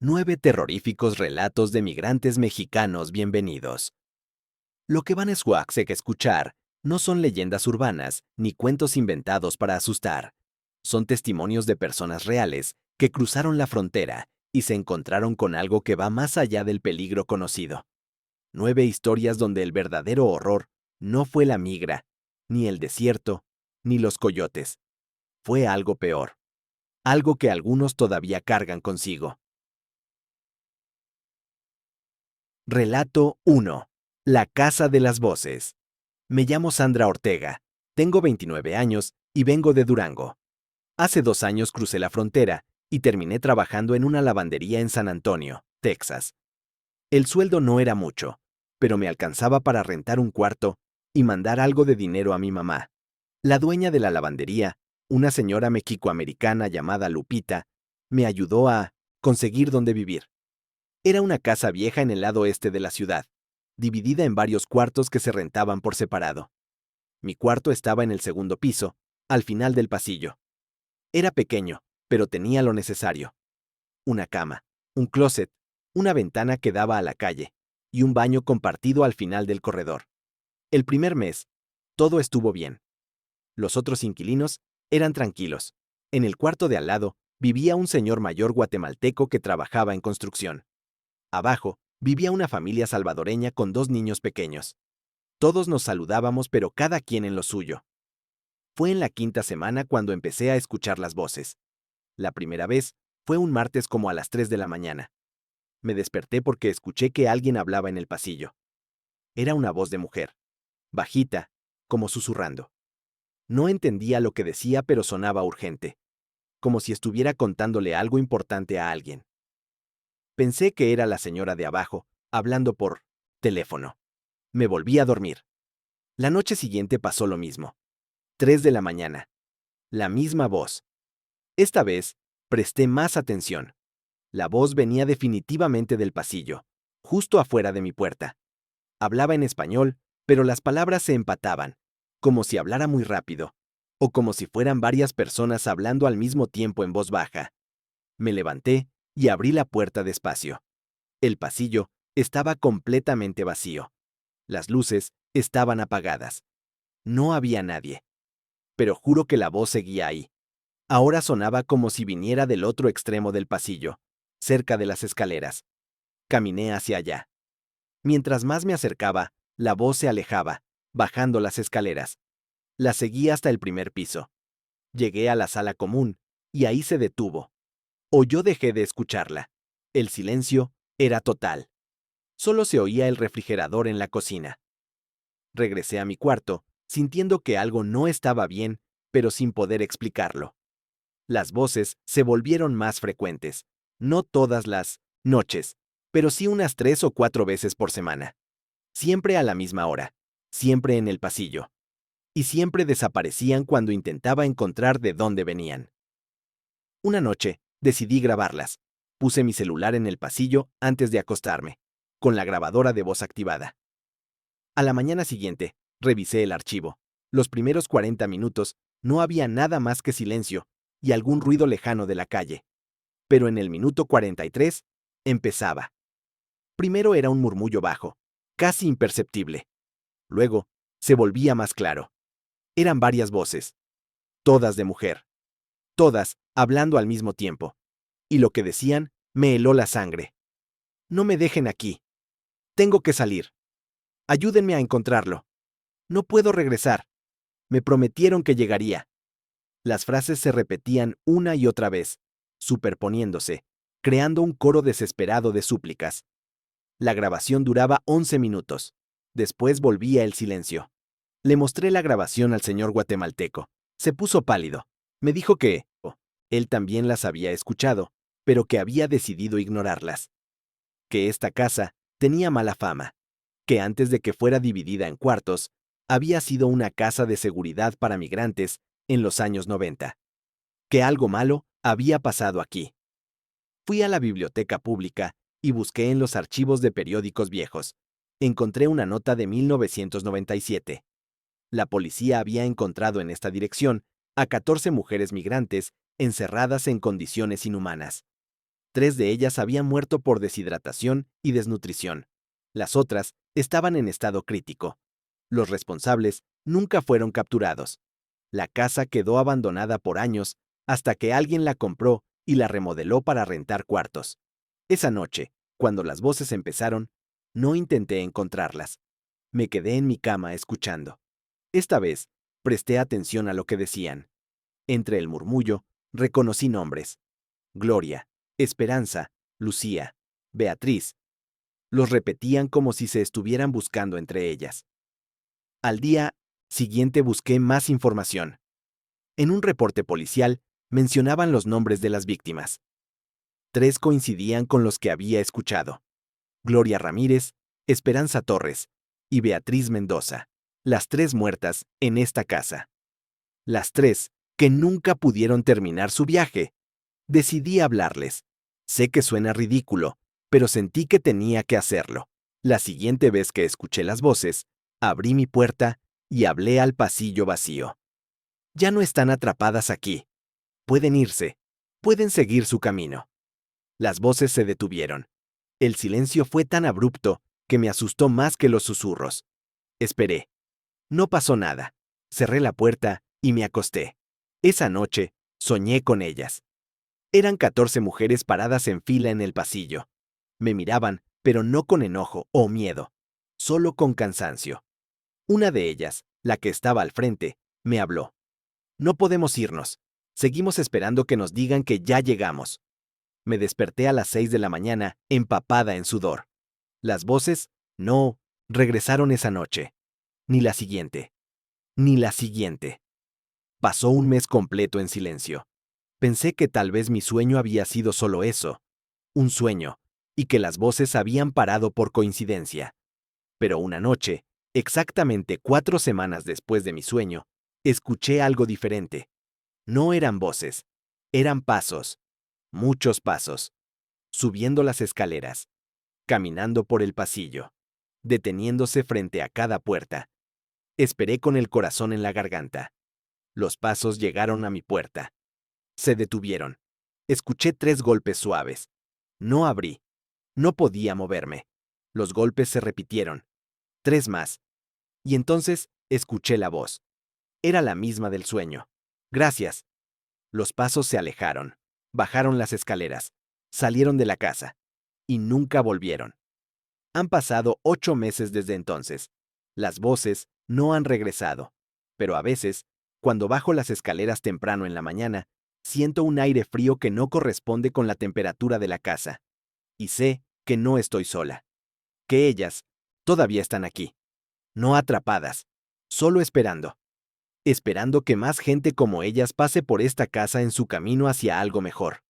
9 terroríficos relatos de migrantes mexicanos bienvenidos. Lo que van a escuchar no son leyendas urbanas ni cuentos inventados para asustar. Son testimonios de personas reales que cruzaron la frontera y se encontraron con algo que va más allá del peligro conocido. 9 historias donde el verdadero horror no fue la migra, ni el desierto, ni los coyotes. Fue algo peor. Algo que algunos todavía cargan consigo. Relato 1. La Casa de las Voces. Me llamo Sandra Ortega, tengo 29 años y vengo de Durango. Hace 2 años crucé la frontera y terminé trabajando en una lavandería en San Antonio, Texas. El sueldo no era mucho, pero me alcanzaba para rentar un cuarto y mandar algo de dinero a mi mamá. La dueña de la lavandería, una señora mexicoamericana llamada Lupita, me ayudó a conseguir dónde vivir. Era una casa vieja en el lado este de la ciudad, dividida en varios cuartos que se rentaban por separado. Mi cuarto estaba en el segundo piso, al final del pasillo. Era pequeño, pero tenía lo necesario. Una cama, un closet, una ventana que daba a la calle, y un baño compartido al final del corredor. El primer mes, todo estuvo bien. Los otros inquilinos eran tranquilos. En el cuarto de al lado vivía un señor mayor guatemalteco que trabajaba en construcción. Abajo vivía una familia salvadoreña con 2 niños pequeños. Todos nos saludábamos, pero cada quien en lo suyo. Fue en la 5ª semana cuando empecé a escuchar las voces. La primera vez fue un martes como a las 3 de la mañana. Me desperté porque escuché que alguien hablaba en el pasillo. Era una voz de mujer, bajita, como susurrando. No entendía lo que decía, pero sonaba urgente, como si estuviera contándole algo importante a alguien. Pensé que era la señora de abajo, hablando por teléfono. Me volví a dormir. La noche siguiente pasó lo mismo. 3 de la mañana. La misma voz. Esta vez, presté más atención. La voz venía definitivamente del pasillo, justo afuera de mi puerta. Hablaba en español, pero las palabras se empataban, como si hablara muy rápido, o como si fueran varias personas hablando al mismo tiempo en voz baja. Me levanté y abrí la puerta despacio. El pasillo estaba completamente vacío. Las luces estaban apagadas. No había nadie. Pero juro que la voz seguía ahí. Ahora sonaba como si viniera del otro extremo del pasillo, cerca de las escaleras. Caminé hacia allá. Mientras más me acercaba, la voz se alejaba, bajando las escaleras. La seguí hasta el primer piso. Llegué a la sala común, y ahí se detuvo. O yo dejé de escucharla. El silencio era total. Solo se oía el refrigerador en la cocina. Regresé a mi cuarto, sintiendo que algo no estaba bien, pero sin poder explicarlo. Las voces se volvieron más frecuentes. No todas las noches, pero sí unas 3 o 4 veces por semana. Siempre a la misma hora, siempre en el pasillo. Y siempre desaparecían cuando intentaba encontrar de dónde venían. Una noche, decidí grabarlas. Puse mi celular en el pasillo antes de acostarme, con la grabadora de voz activada. A la mañana siguiente, revisé el archivo. Los primeros 40 minutos no había nada más que silencio y algún ruido lejano de la calle. Pero en el minuto 43, empezaba. Primero era un murmullo bajo, casi imperceptible. Luego, se volvía más claro. Eran varias voces, todas de mujer. Todas hablando al mismo tiempo. Y lo que decían me heló la sangre. No me dejen aquí. Tengo que salir. Ayúdenme a encontrarlo. No puedo regresar. Me prometieron que llegaría. Las frases se repetían una y otra vez, superponiéndose, creando un coro desesperado de súplicas. La grabación duraba 11 minutos. Después volvía el silencio. Le mostré la grabación al señor guatemalteco. Se puso pálido. Me dijo que él también las había escuchado, pero que había decidido ignorarlas. Que esta casa tenía mala fama. Que antes de que fuera dividida en cuartos, había sido una casa de seguridad para migrantes en los años 90. Que algo malo había pasado aquí. Fui a la biblioteca pública y busqué en los archivos de periódicos viejos. Encontré una nota de 1997. La policía había encontrado en esta dirección a 14 mujeres migrantes encerradas en condiciones inhumanas. 3 de ellas habían muerto por deshidratación y desnutrición. Las otras estaban en estado crítico. Los responsables nunca fueron capturados. La casa quedó abandonada por años hasta que alguien la compró y la remodeló para rentar cuartos. Esa noche, cuando las voces empezaron, no intenté encontrarlas. Me quedé en mi cama escuchando. Esta vez, presté atención a lo que decían. Entre el murmullo, reconocí nombres. Gloria, Esperanza, Lucía, Beatriz. Los repetían como si se estuvieran buscando entre ellas. Al día siguiente busqué más información. En un reporte policial mencionaban los nombres de las víctimas. 3 coincidían con los que había escuchado. Gloria Ramírez, Esperanza Torres y Beatriz Mendoza. Las 3 muertas en esta casa. Las 3 que nunca pudieron terminar su viaje. Decidí hablarles. Sé que suena ridículo, pero sentí que tenía que hacerlo. La siguiente vez que escuché las voces, abrí mi puerta y hablé al pasillo vacío. Ya no están atrapadas aquí. Pueden irse. Pueden seguir su camino. Las voces se detuvieron. El silencio fue tan abrupto que me asustó más que los susurros. Esperé. No pasó nada. Cerré la puerta y me acosté. Esa noche, soñé con ellas. Eran 14 mujeres paradas en fila en el pasillo. Me miraban, pero no con enojo o miedo, solo con cansancio. Una de ellas, la que estaba al frente, me habló. No podemos irnos. Seguimos esperando que nos digan que ya llegamos. Me desperté a las 6 de la mañana, empapada en sudor. Las voces, no, regresaron esa noche. Ni la siguiente. Ni la siguiente. Pasó un mes completo en silencio. Pensé que tal vez mi sueño había sido solo eso, un sueño, y que las voces habían parado por coincidencia. Pero una noche, exactamente 4 semanas después de mi sueño, escuché algo diferente. No eran voces, eran pasos, muchos pasos, subiendo las escaleras, caminando por el pasillo, deteniéndose frente a cada puerta. Esperé con el corazón en la garganta. Los pasos llegaron a mi puerta. Se detuvieron. Escuché 3 golpes suaves. No abrí. No podía moverme. Los golpes se repitieron. 3 más. Y entonces escuché la voz. Era la misma del sueño. Gracias. Los pasos se alejaron. Bajaron las escaleras. Salieron de la casa. Y nunca volvieron. Han pasado 8 meses desde entonces. Las voces no han regresado. Pero a veces, cuando bajo las escaleras temprano en la mañana, siento un aire frío que no corresponde con la temperatura de la casa. Y sé que no estoy sola. Que ellas todavía están aquí. No atrapadas. Solo esperando. Esperando que más gente como ellas pase por esta casa en su camino hacia algo mejor.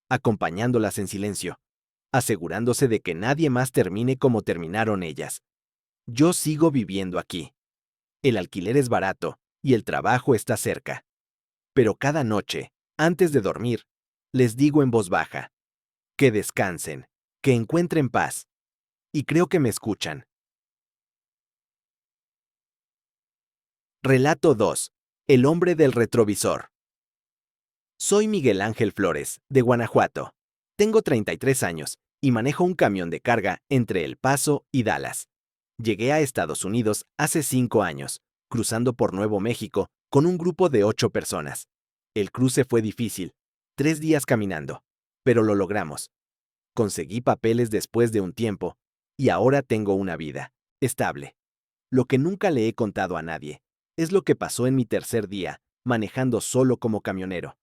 Acompañándolas en silencio. Asegurándose de que nadie más termine como terminaron ellas. Yo sigo viviendo aquí. El alquiler es barato y el trabajo está cerca. Pero cada noche, antes de dormir, les digo en voz baja, que descansen, que encuentren paz. Y creo que me escuchan. Relato 2. El hombre del retrovisor. Soy Miguel Ángel Flores, de Guanajuato. Tengo 33 años y manejo un camión de carga entre El Paso y Dallas. Llegué a Estados Unidos hace 5 años, cruzando por Nuevo México con un grupo de 8 personas. El cruce fue difícil, 3 días caminando, pero lo logramos. Conseguí papeles después de un tiempo y ahora tengo una vida estable. Lo que nunca le he contado a nadie es lo que pasó en mi tercer día, manejando solo como camionero.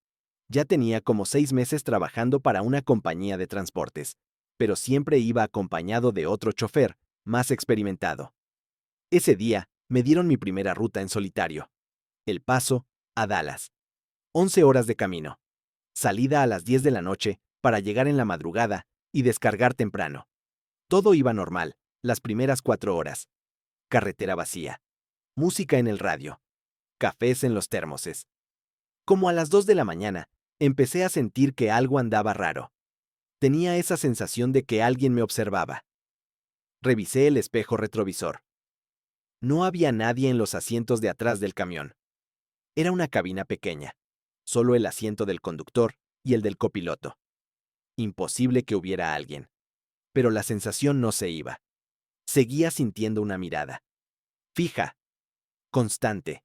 Ya tenía como 6 meses trabajando para una compañía de transportes, pero siempre iba acompañado de otro chofer, más experimentado. Ese día me dieron mi primera ruta en solitario. El Paso a Dallas. 11 horas de camino. Salida a las 10 de la noche para llegar en la madrugada y descargar temprano. Todo iba normal, las primeras 4 horas. Carretera vacía. Música en el radio. Cafés en los termoses. Como a las 2 de la mañana, empecé a sentir que algo andaba raro. Tenía esa sensación de que alguien me observaba. Revisé el espejo retrovisor. No había nadie en los asientos de atrás del camión. Era una cabina pequeña. Solo el asiento del conductor y el del copiloto. Imposible que hubiera alguien. Pero la sensación no se iba. Seguía sintiendo una mirada. Fija. Constante.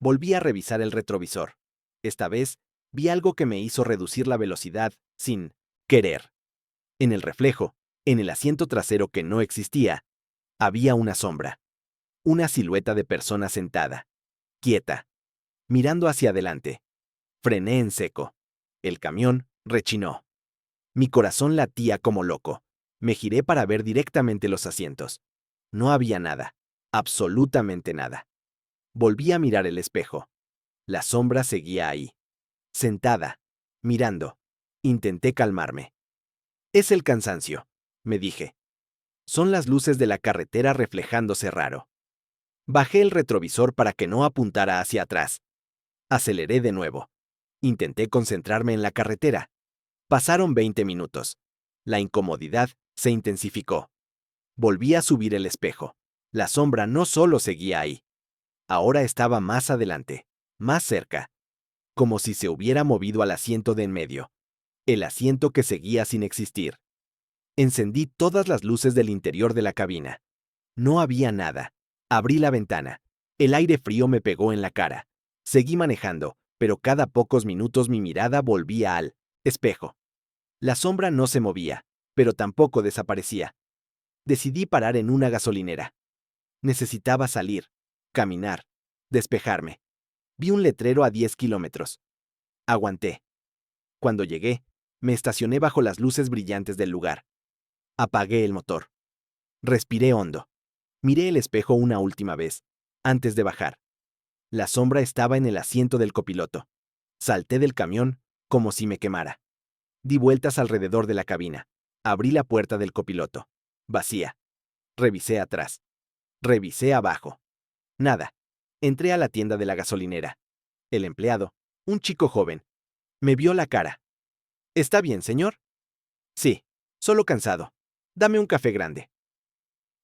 Volví a revisar el retrovisor. Esta vez, vi algo que me hizo reducir la velocidad, sin querer. En el reflejo, en el asiento trasero que no existía, había una sombra. Una silueta de persona sentada. Quieta. Mirando hacia adelante. Frené en seco. El camión rechinó. Mi corazón latía como loco. Me giré para ver directamente los asientos. No había nada. Absolutamente nada. Volví a mirar el espejo. La sombra seguía ahí. Sentada. Mirando. Intenté calmarme. Es el cansancio, me dije. Son las luces de la carretera reflejándose raro. Bajé el retrovisor para que no apuntara hacia atrás. Aceleré de nuevo. Intenté concentrarme en la carretera. Pasaron 20 minutos. La incomodidad se intensificó. Volví a subir el espejo. La sombra no solo seguía ahí. Ahora estaba más adelante, más cerca. Como si se hubiera movido al asiento de en medio. El asiento que seguía sin existir. Encendí todas las luces del interior de la cabina. No había nada. Abrí la ventana. El aire frío me pegó en la cara. Seguí manejando, pero cada pocos minutos mi mirada volvía al espejo. La sombra no se movía, pero tampoco desaparecía. Decidí parar en una gasolinera. Necesitaba salir, caminar, despejarme. Vi un letrero a 10 kilómetros. Aguanté. Cuando llegué, me estacioné bajo las luces brillantes del lugar. Apagué el motor. Respiré hondo. Miré el espejo una última vez, antes de bajar. La sombra estaba en el asiento del copiloto. Salté del camión, como si me quemara. Di vueltas alrededor de la cabina. Abrí la puerta del copiloto. Vacía. Revisé atrás. Revisé abajo. Nada. Entré a la tienda de la gasolinera. El empleado, un chico joven, me vio la cara. ¿Está bien, señor? Sí, solo cansado. Dame un café grande.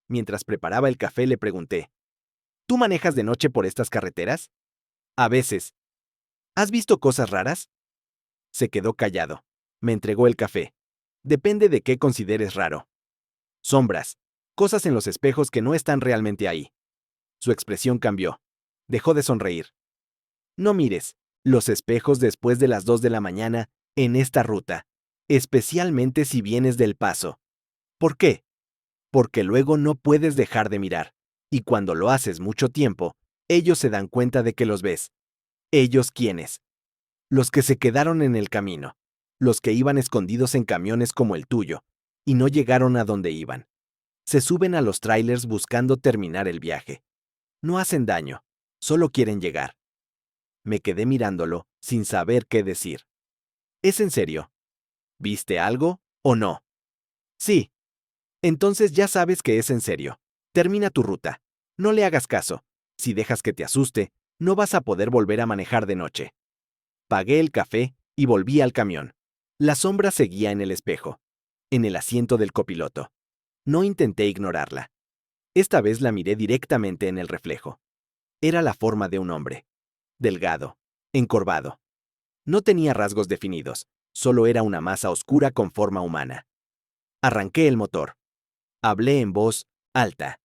Mientras preparaba el café le pregunté, ¿tú manejas de noche por estas carreteras? A veces. ¿Has visto cosas raras? Se quedó callado. Me entregó el café. Depende de qué consideres raro. Sombras. Cosas en los espejos que no están realmente ahí. Su expresión cambió. Dejó de sonreír. No mires los espejos después de las 2 de la mañana en esta ruta, especialmente si vienes del Paso. ¿Por qué? Porque luego no puedes dejar de mirar, y cuando lo haces mucho tiempo, ellos se dan cuenta de que los ves. ¿Ellos quiénes? Los que se quedaron en el camino, los que iban escondidos en camiones como el tuyo, y no llegaron a donde iban. Se suben a los trailers buscando terminar el viaje. No hacen daño, solo quieren llegar. Me quedé mirándolo, sin saber qué decir. ¿Es en serio? ¿Viste algo o no? Sí. Entonces ya sabes que es en serio. Termina tu ruta. No le hagas caso. Si dejas que te asuste, no vas a poder volver a manejar de noche. Pagué el café y volví al camión. La sombra seguía en el espejo, en el asiento del copiloto. No intenté ignorarla. Esta vez la miré directamente en el reflejo. Era la forma de un hombre. Delgado, encorvado. No tenía rasgos definidos, solo era una masa oscura con forma humana. Arranqué el motor. Hablé en voz alta.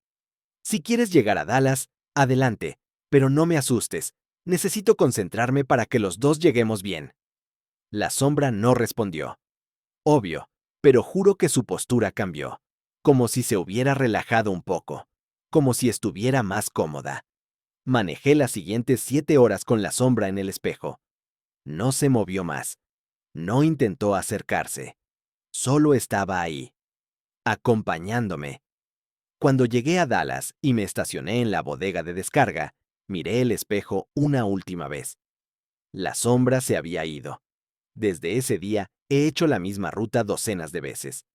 Si quieres llegar a Dallas, adelante, pero no me asustes. Necesito concentrarme para que los dos lleguemos bien. La sombra no respondió. Obvio, pero juro que su postura cambió, como si se hubiera relajado un poco, como si estuviera más cómoda. Manejé las siguientes 7 horas con la sombra en el espejo. No se movió más. No intentó acercarse. Solo estaba ahí, acompañándome. Cuando llegué a Dallas y me estacioné en la bodega de descarga, miré el espejo una última vez. La sombra se había ido. Desde ese día he hecho la misma ruta docenas de veces.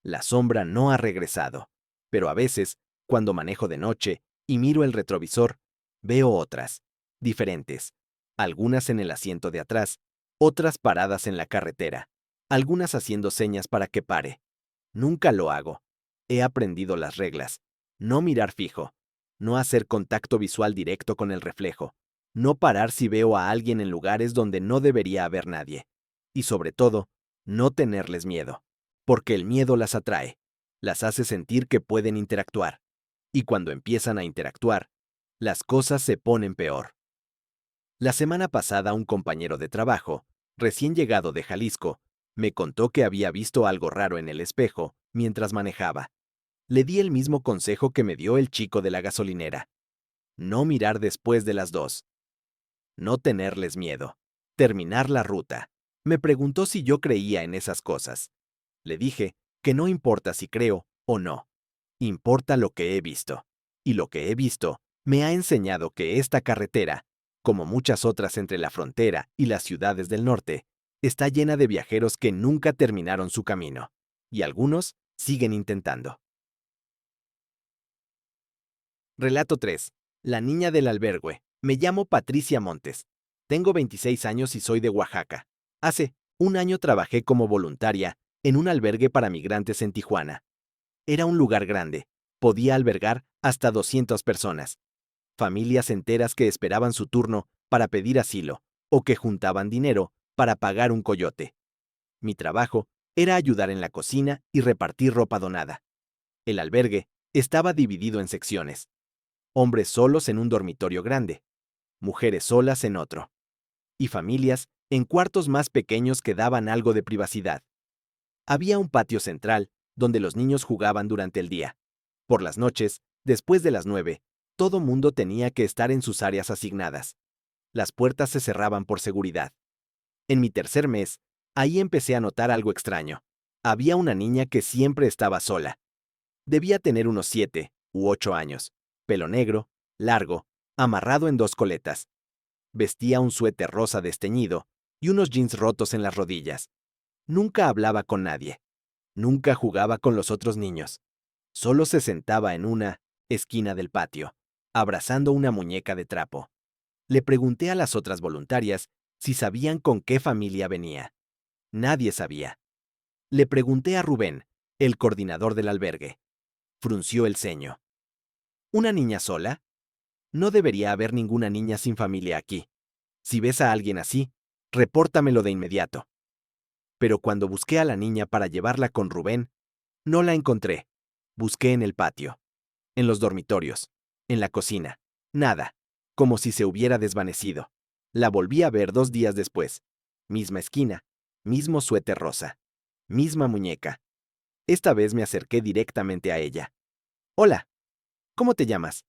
La sombra no ha regresado, pero a veces, cuando manejo de noche y miro el retrovisor, veo otras, diferentes, algunas en el asiento de atrás, otras paradas en la carretera, algunas haciendo señas para que pare. Nunca lo hago. He aprendido las reglas. No mirar fijo, no hacer contacto visual directo con el reflejo, no parar si veo a alguien en lugares donde no debería haber nadie. Y sobre todo, No tenerles miedo, porque el miedo las atrae, las hace sentir que pueden interactuar, y cuando empiezan a interactuar, las cosas se ponen peor. La semana pasada un compañero de trabajo, recién llegado de Jalisco, me contó que había visto algo raro en el espejo mientras manejaba. Le di el mismo consejo que me dio el chico de la gasolinera. No mirar después de las 2. No tenerles miedo. Terminar la ruta. Me preguntó si yo creía en esas cosas. Le dije que no importa si creo o no. Importa lo que he visto. Y lo que he visto me ha enseñado que esta carretera, como muchas otras entre la frontera y las ciudades del norte, está llena de viajeros que nunca terminaron su camino. Y algunos siguen intentando. Relato 3. La niña del albergue. Me llamo Patricia Montes. Tengo 26 años y soy de Oaxaca. Hace un año trabajé como voluntaria en un albergue para migrantes en Tijuana. Era un lugar grande. Podía albergar hasta 200 personas. Familias enteras que esperaban su turno para pedir asilo o que juntaban dinero para pagar un coyote. Mi trabajo era ayudar en la cocina y repartir ropa donada. El albergue estaba dividido en secciones. Hombres solos en un dormitorio grande, mujeres solas en otro, y familias en cuartos más pequeños que daban algo de privacidad. Había un patio central donde los niños jugaban durante el día. Por las noches, después de las 9, todo mundo tenía que estar en sus áreas asignadas. Las puertas se cerraban por seguridad. En mi tercer mes, ahí empecé a notar algo extraño. Había una niña que siempre estaba sola. Debía tener unos 7 u 8 años, pelo negro, largo, amarrado en 2 coletas. Vestía un suéter rosa desteñido y unos jeans rotos en las rodillas. Nunca hablaba con nadie. Nunca jugaba con los otros niños. Solo se sentaba en una esquina del patio, abrazando una muñeca de trapo. Le pregunté a las otras voluntarias si sabían con qué familia venía. Nadie sabía. Le pregunté a Rubén, el coordinador del albergue. Frunció el ceño. ¿Una niña sola? No debería haber ninguna niña sin familia aquí. Si ves a alguien así, repórtamelo de inmediato. Pero cuando busqué a la niña para llevarla con Rubén, no la encontré. Busqué en el patio, en los dormitorios, en la cocina. Nada, como si se hubiera desvanecido. La volví a ver 2 días después. Misma esquina, mismo suéter rosa, misma muñeca. Esta vez me acerqué directamente a ella. Hola, ¿cómo te llamas?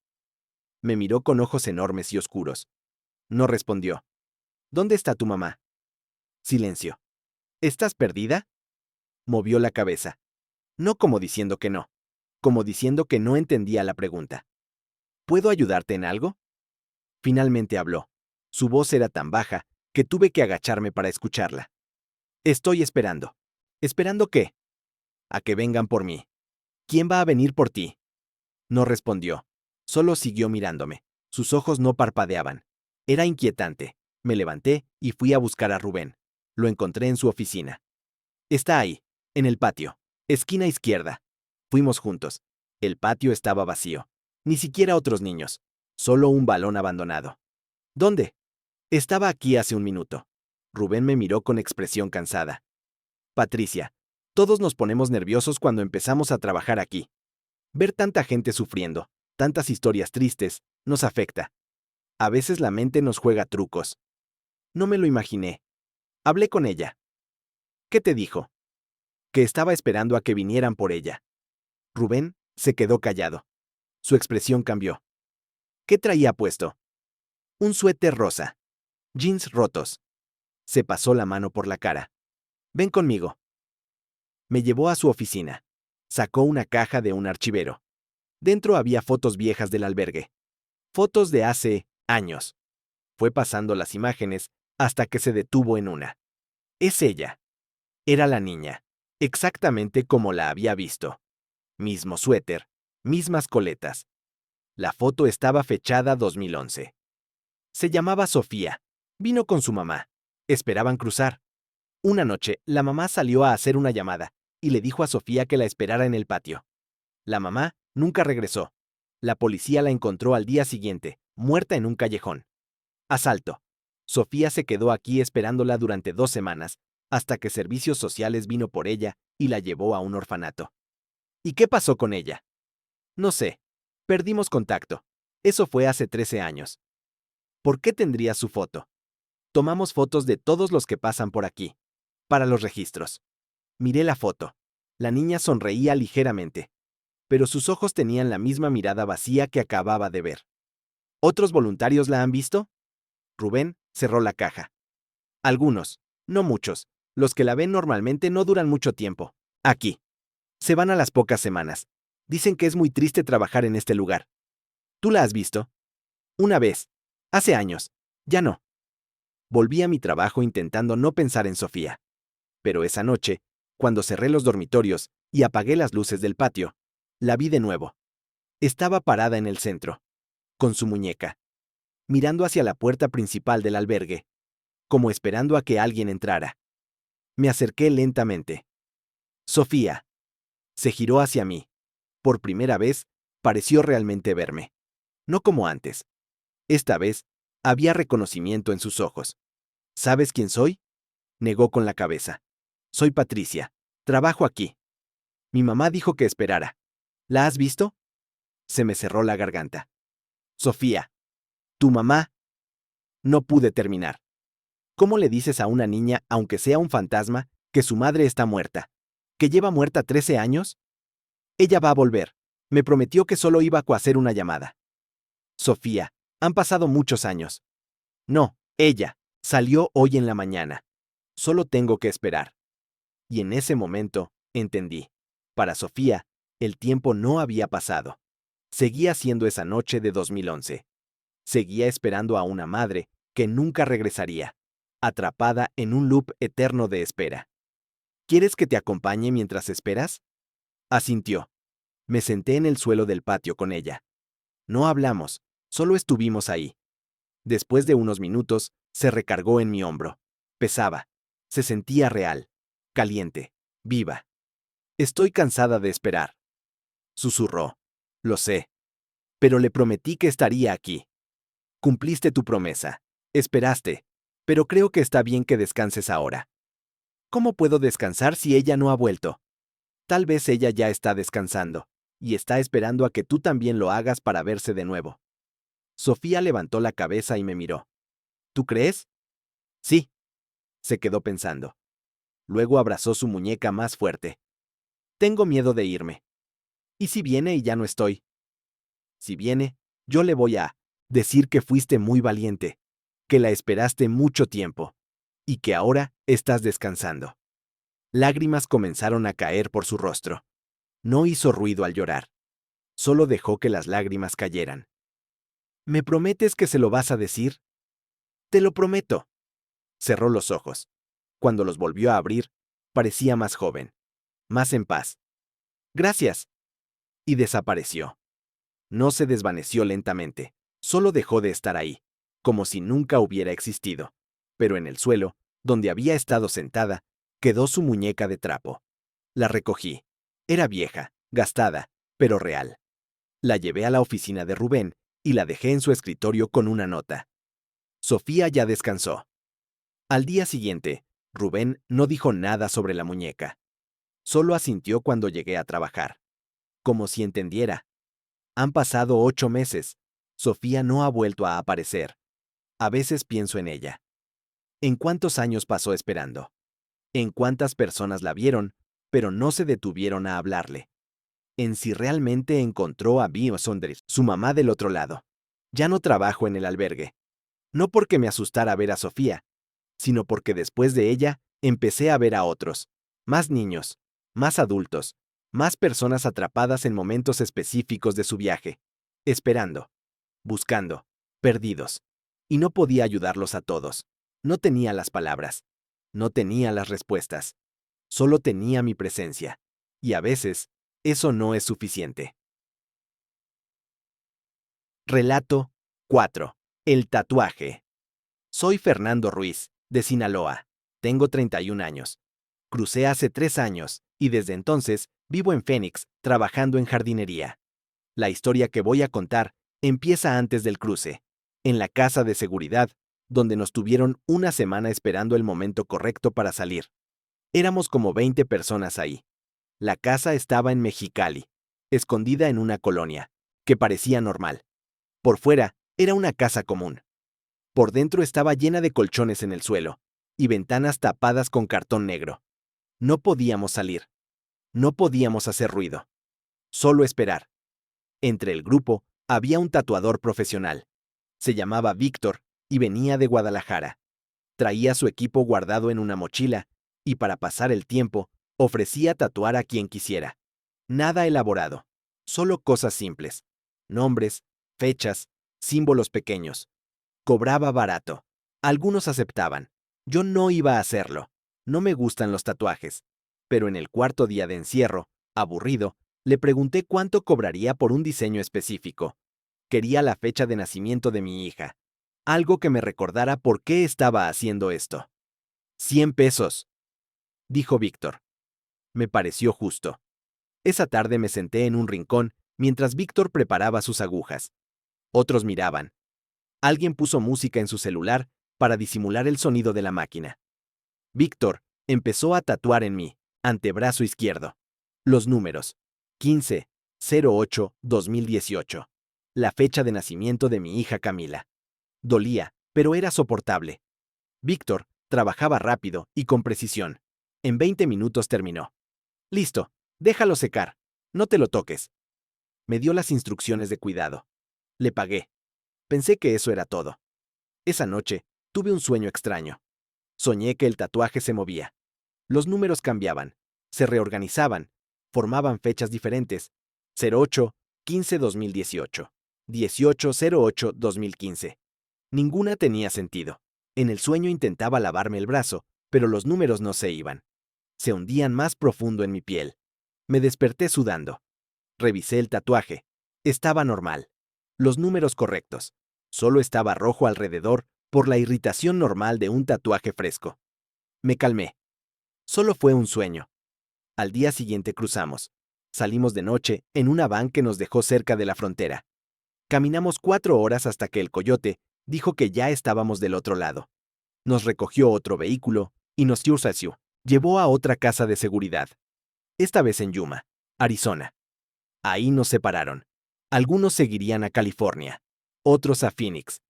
Me miró con ojos enormes y oscuros. No respondió. ¿Dónde está tu mamá? Silencio. ¿Estás perdida? Movió la cabeza. No como diciendo que no, como diciendo que no entendía la pregunta. ¿Puedo ayudarte en algo? Finalmente habló. Su voz era tan baja que tuve que agacharme para escucharla. Estoy esperando. ¿Esperando qué? A que vengan por mí. ¿Quién va a venir por ti? No respondió. Solo siguió mirándome. Sus ojos no parpadeaban. Era inquietante. Me levanté y fui a buscar a Rubén. Lo encontré en su oficina. Está ahí, en el patio. Esquina izquierda. Fuimos juntos. El patio estaba vacío. Ni siquiera otros niños. Solo un balón abandonado. ¿Dónde? Estaba aquí hace un minuto. Rubén me miró con expresión cansada. Patricia, todos nos ponemos nerviosos cuando empezamos a trabajar aquí. Ver tanta gente sufriendo, tantas historias tristes, nos afecta. A veces la mente nos juega trucos. No me lo imaginé. Hablé con ella. ¿Qué te dijo? Que estaba esperando a que vinieran por ella. Rubén se quedó callado. Su expresión cambió. ¿Qué traía puesto? Un suéter rosa. Jeans rotos. Se pasó la mano por la cara. Ven conmigo. Me llevó a su oficina. Sacó una caja de un archivero. Dentro había fotos viejas del albergue. Fotos de hace años. Fue pasando las imágenes hasta que se detuvo en una. Es ella. Era la niña, exactamente como la había visto. Mismo suéter, mismas coletas. La foto estaba fechada 2011. Se llamaba Sofía. Vino con su mamá. Esperaban cruzar. Una noche, la mamá salió a hacer una llamada y le dijo a Sofía que la esperara en el patio. La mamá nunca regresó. La policía la encontró al día siguiente, muerta en un callejón. Asalto. Sofía se quedó aquí esperándola durante 2 semanas, hasta que Servicios Sociales vino por ella y la llevó a un orfanato. ¿Y qué pasó con ella? No sé. Perdimos contacto. Eso fue hace 13 años. ¿Por qué tendría su foto? Tomamos fotos de todos los que pasan por aquí, para los registros. Miré la foto. La niña sonreía ligeramente, pero sus ojos tenían la misma mirada vacía que acababa de ver. ¿Otros voluntarios la han visto? Rubén cerró la caja. Algunos, no muchos. Los que la ven normalmente no duran mucho tiempo. Aquí. Se van a las pocas semanas. Dicen que es muy triste trabajar en este lugar. ¿Tú la has visto? Una vez. Hace años. Ya no. Volví a mi trabajo intentando no pensar en Sofía. Pero esa noche, cuando cerré los dormitorios y apagué las luces del patio, la vi de nuevo. Estaba parada en el centro, con su muñeca, mirando hacia la puerta principal del albergue, como esperando a que alguien entrara. Me acerqué lentamente. Sofía. Se giró hacia mí. Por primera vez, pareció realmente verme. No como antes. Esta vez, había reconocimiento en sus ojos. ¿Sabes quién soy? Negó con la cabeza. Soy Patricia. Trabajo aquí. Mi mamá dijo que esperara. ¿La has visto? Se me cerró la garganta. Sofía. ¿Tu mamá? No pude terminar. ¿Cómo le dices a una niña, aunque sea un fantasma, que su madre está muerta? ¿Que lleva muerta 13 años? Ella va a volver. Me prometió que solo iba a hacer una llamada. Sofía, han pasado muchos años. No, ella. Salió hoy en la mañana. Solo tengo que esperar. Y en ese momento, entendí. Para Sofía, el tiempo no había pasado. Seguía siendo esa noche de 2011. Seguía esperando a una madre que nunca regresaría, atrapada en un loop eterno de espera. ¿Quieres que te acompañe mientras esperas? Asintió. Me senté en el suelo del patio con ella. No hablamos, solo estuvimos ahí. Después de unos minutos, se recargó en mi hombro. Pesaba. Se sentía real, caliente, viva. Estoy cansada de esperar. Susurró. Lo sé. Pero le prometí que estaría aquí. Cumpliste tu promesa. Esperaste. Pero creo que está bien que descanses ahora. ¿Cómo puedo descansar si ella no ha vuelto? Tal vez ella ya está descansando, y está esperando a que tú también lo hagas para verse de nuevo. Sofía levantó la cabeza y me miró. ¿Tú crees? Sí. Se quedó pensando. Luego abrazó su muñeca más fuerte. Tengo miedo de irme. ¿Y si viene y ya no estoy? Si viene, yo le voy a decir que fuiste muy valiente, que la esperaste mucho tiempo, y que ahora estás descansando. Lágrimas comenzaron a caer por su rostro. No hizo ruido al llorar. Solo dejó que las lágrimas cayeran. ¿Me prometes que se lo vas a decir? Te lo prometo. Cerró los ojos. Cuando los volvió a abrir, parecía más joven, más en paz. Gracias. Y desapareció. No se desvaneció lentamente, solo dejó de estar ahí, como si nunca hubiera existido. Pero en el suelo, donde había estado sentada, quedó su muñeca de trapo. La recogí. Era vieja, gastada, pero real. La llevé a la oficina de Rubén y la dejé en su escritorio con una nota. Sofía ya descansó. Al día siguiente, Rubén no dijo nada sobre la muñeca. Solo asintió cuando llegué a trabajar. Como si entendiera. Han pasado 8 meses. Sofía no ha vuelto a aparecer. A veces pienso en ella. ¿En cuántos años pasó esperando? ¿En cuántas personas la vieron, pero no se detuvieron a hablarle? En si realmente encontró a Bio Sondres, su mamá del otro lado. Ya no trabajo en el albergue. No porque me asustara ver a Sofía, sino porque después de ella empecé a ver a otros. Más niños, más adultos, más personas atrapadas en momentos específicos de su viaje. Esperando, buscando, perdidos. Y no podía ayudarlos a todos. No tenía las palabras. No tenía las respuestas. Solo tenía mi presencia. Y a veces, eso no es suficiente. Relato 4. El tatuaje. Soy Fernando Ruiz, de Sinaloa. Tengo 31 años. Crucé hace 3 años, y desde entonces vivo en Phoenix, trabajando en jardinería. La historia que voy a contar empieza antes del cruce, en la casa de seguridad, donde nos tuvieron una semana esperando el momento correcto para salir. Éramos como 20 personas ahí. La casa estaba en Mexicali, escondida en una colonia, que parecía normal. Por fuera, era una casa común. Por dentro estaba llena de colchones en el suelo, y ventanas tapadas con cartón negro. No podíamos salir. No podíamos hacer ruido. Solo esperar. Entre el grupo había un tatuador profesional. Se llamaba Víctor y venía de Guadalajara. Traía su equipo guardado en una mochila y para pasar el tiempo ofrecía tatuar a quien quisiera. Nada elaborado, solo cosas simples. Nombres, fechas, símbolos pequeños. Cobraba barato. Algunos aceptaban. Yo no iba a hacerlo. No me gustan los tatuajes. Pero en el cuarto día de encierro, aburrido, le pregunté cuánto cobraría por un diseño específico. Quería la fecha de nacimiento de mi hija. Algo que me recordara por qué estaba haciendo esto. 100 pesos, dijo Víctor. Me pareció justo. Esa tarde me senté en un rincón mientras Víctor preparaba sus agujas. Otros miraban. Alguien puso música en su celular para disimular el sonido de la máquina. Víctor empezó a tatuar en mi antebrazo izquierdo. Los números: 15-08-2018. La fecha de nacimiento de mi hija Camila. Dolía, pero era soportable. Víctor trabajaba rápido y con precisión. En 20 minutos terminó. Listo, déjalo secar. No te lo toques. Me dio las instrucciones de cuidado. Le pagué. Pensé que eso era todo. Esa noche tuve un sueño extraño. Soñé que el tatuaje se movía. Los números cambiaban, se reorganizaban, formaban fechas diferentes. 08-15-2018, 18-08-2015. Ninguna tenía sentido. En el sueño intentaba lavarme el brazo, pero los números no se iban. Se hundían más profundo en mi piel. Me desperté sudando. Revisé el tatuaje. Estaba normal. Los números correctos. Solo estaba rojo alrededor por la irritación normal de un tatuaje fresco. Me calmé. Solo fue un sueño. Al día siguiente cruzamos. Salimos de noche en una van que nos dejó cerca de la frontera. Caminamos 4 horas hasta que el coyote dijo que ya estábamos del otro lado. Nos recogió otro vehículo y nos llevó a otra casa de seguridad. Esta vez en Yuma, Arizona. Ahí nos separaron. Algunos seguirían a California, otros a Phoenix.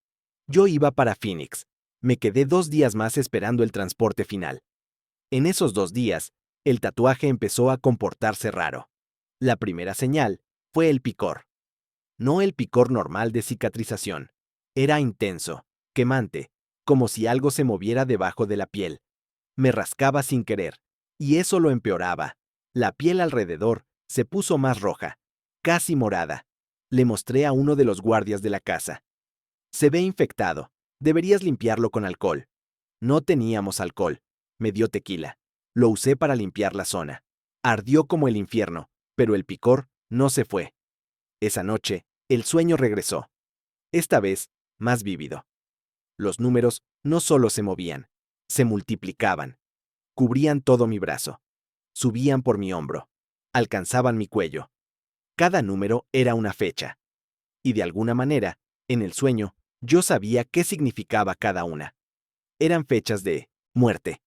Yo iba para Phoenix. Me quedé 2 días más esperando el transporte final. En esos 2 días, el tatuaje empezó a comportarse raro. La primera señal fue el picor. No el picor normal de cicatrización. Era intenso, quemante, como si algo se moviera debajo de la piel. Me rascaba sin querer, y eso lo empeoraba. La piel alrededor se puso más roja, casi morada. Le mostré a uno de los guardias de la casa. Se ve infectado. Deberías limpiarlo con alcohol. No teníamos alcohol. Me dio tequila. Lo usé para limpiar la zona. Ardió como el infierno, pero el picor no se fue. Esa noche, el sueño regresó. Esta vez, más vívido. Los números no solo se movían, se multiplicaban. Cubrían todo mi brazo. Subían por mi hombro. Alcanzaban mi cuello. Cada número era una fecha. Y de alguna manera, en el sueño, yo sabía qué significaba cada una. Eran fechas de muerte.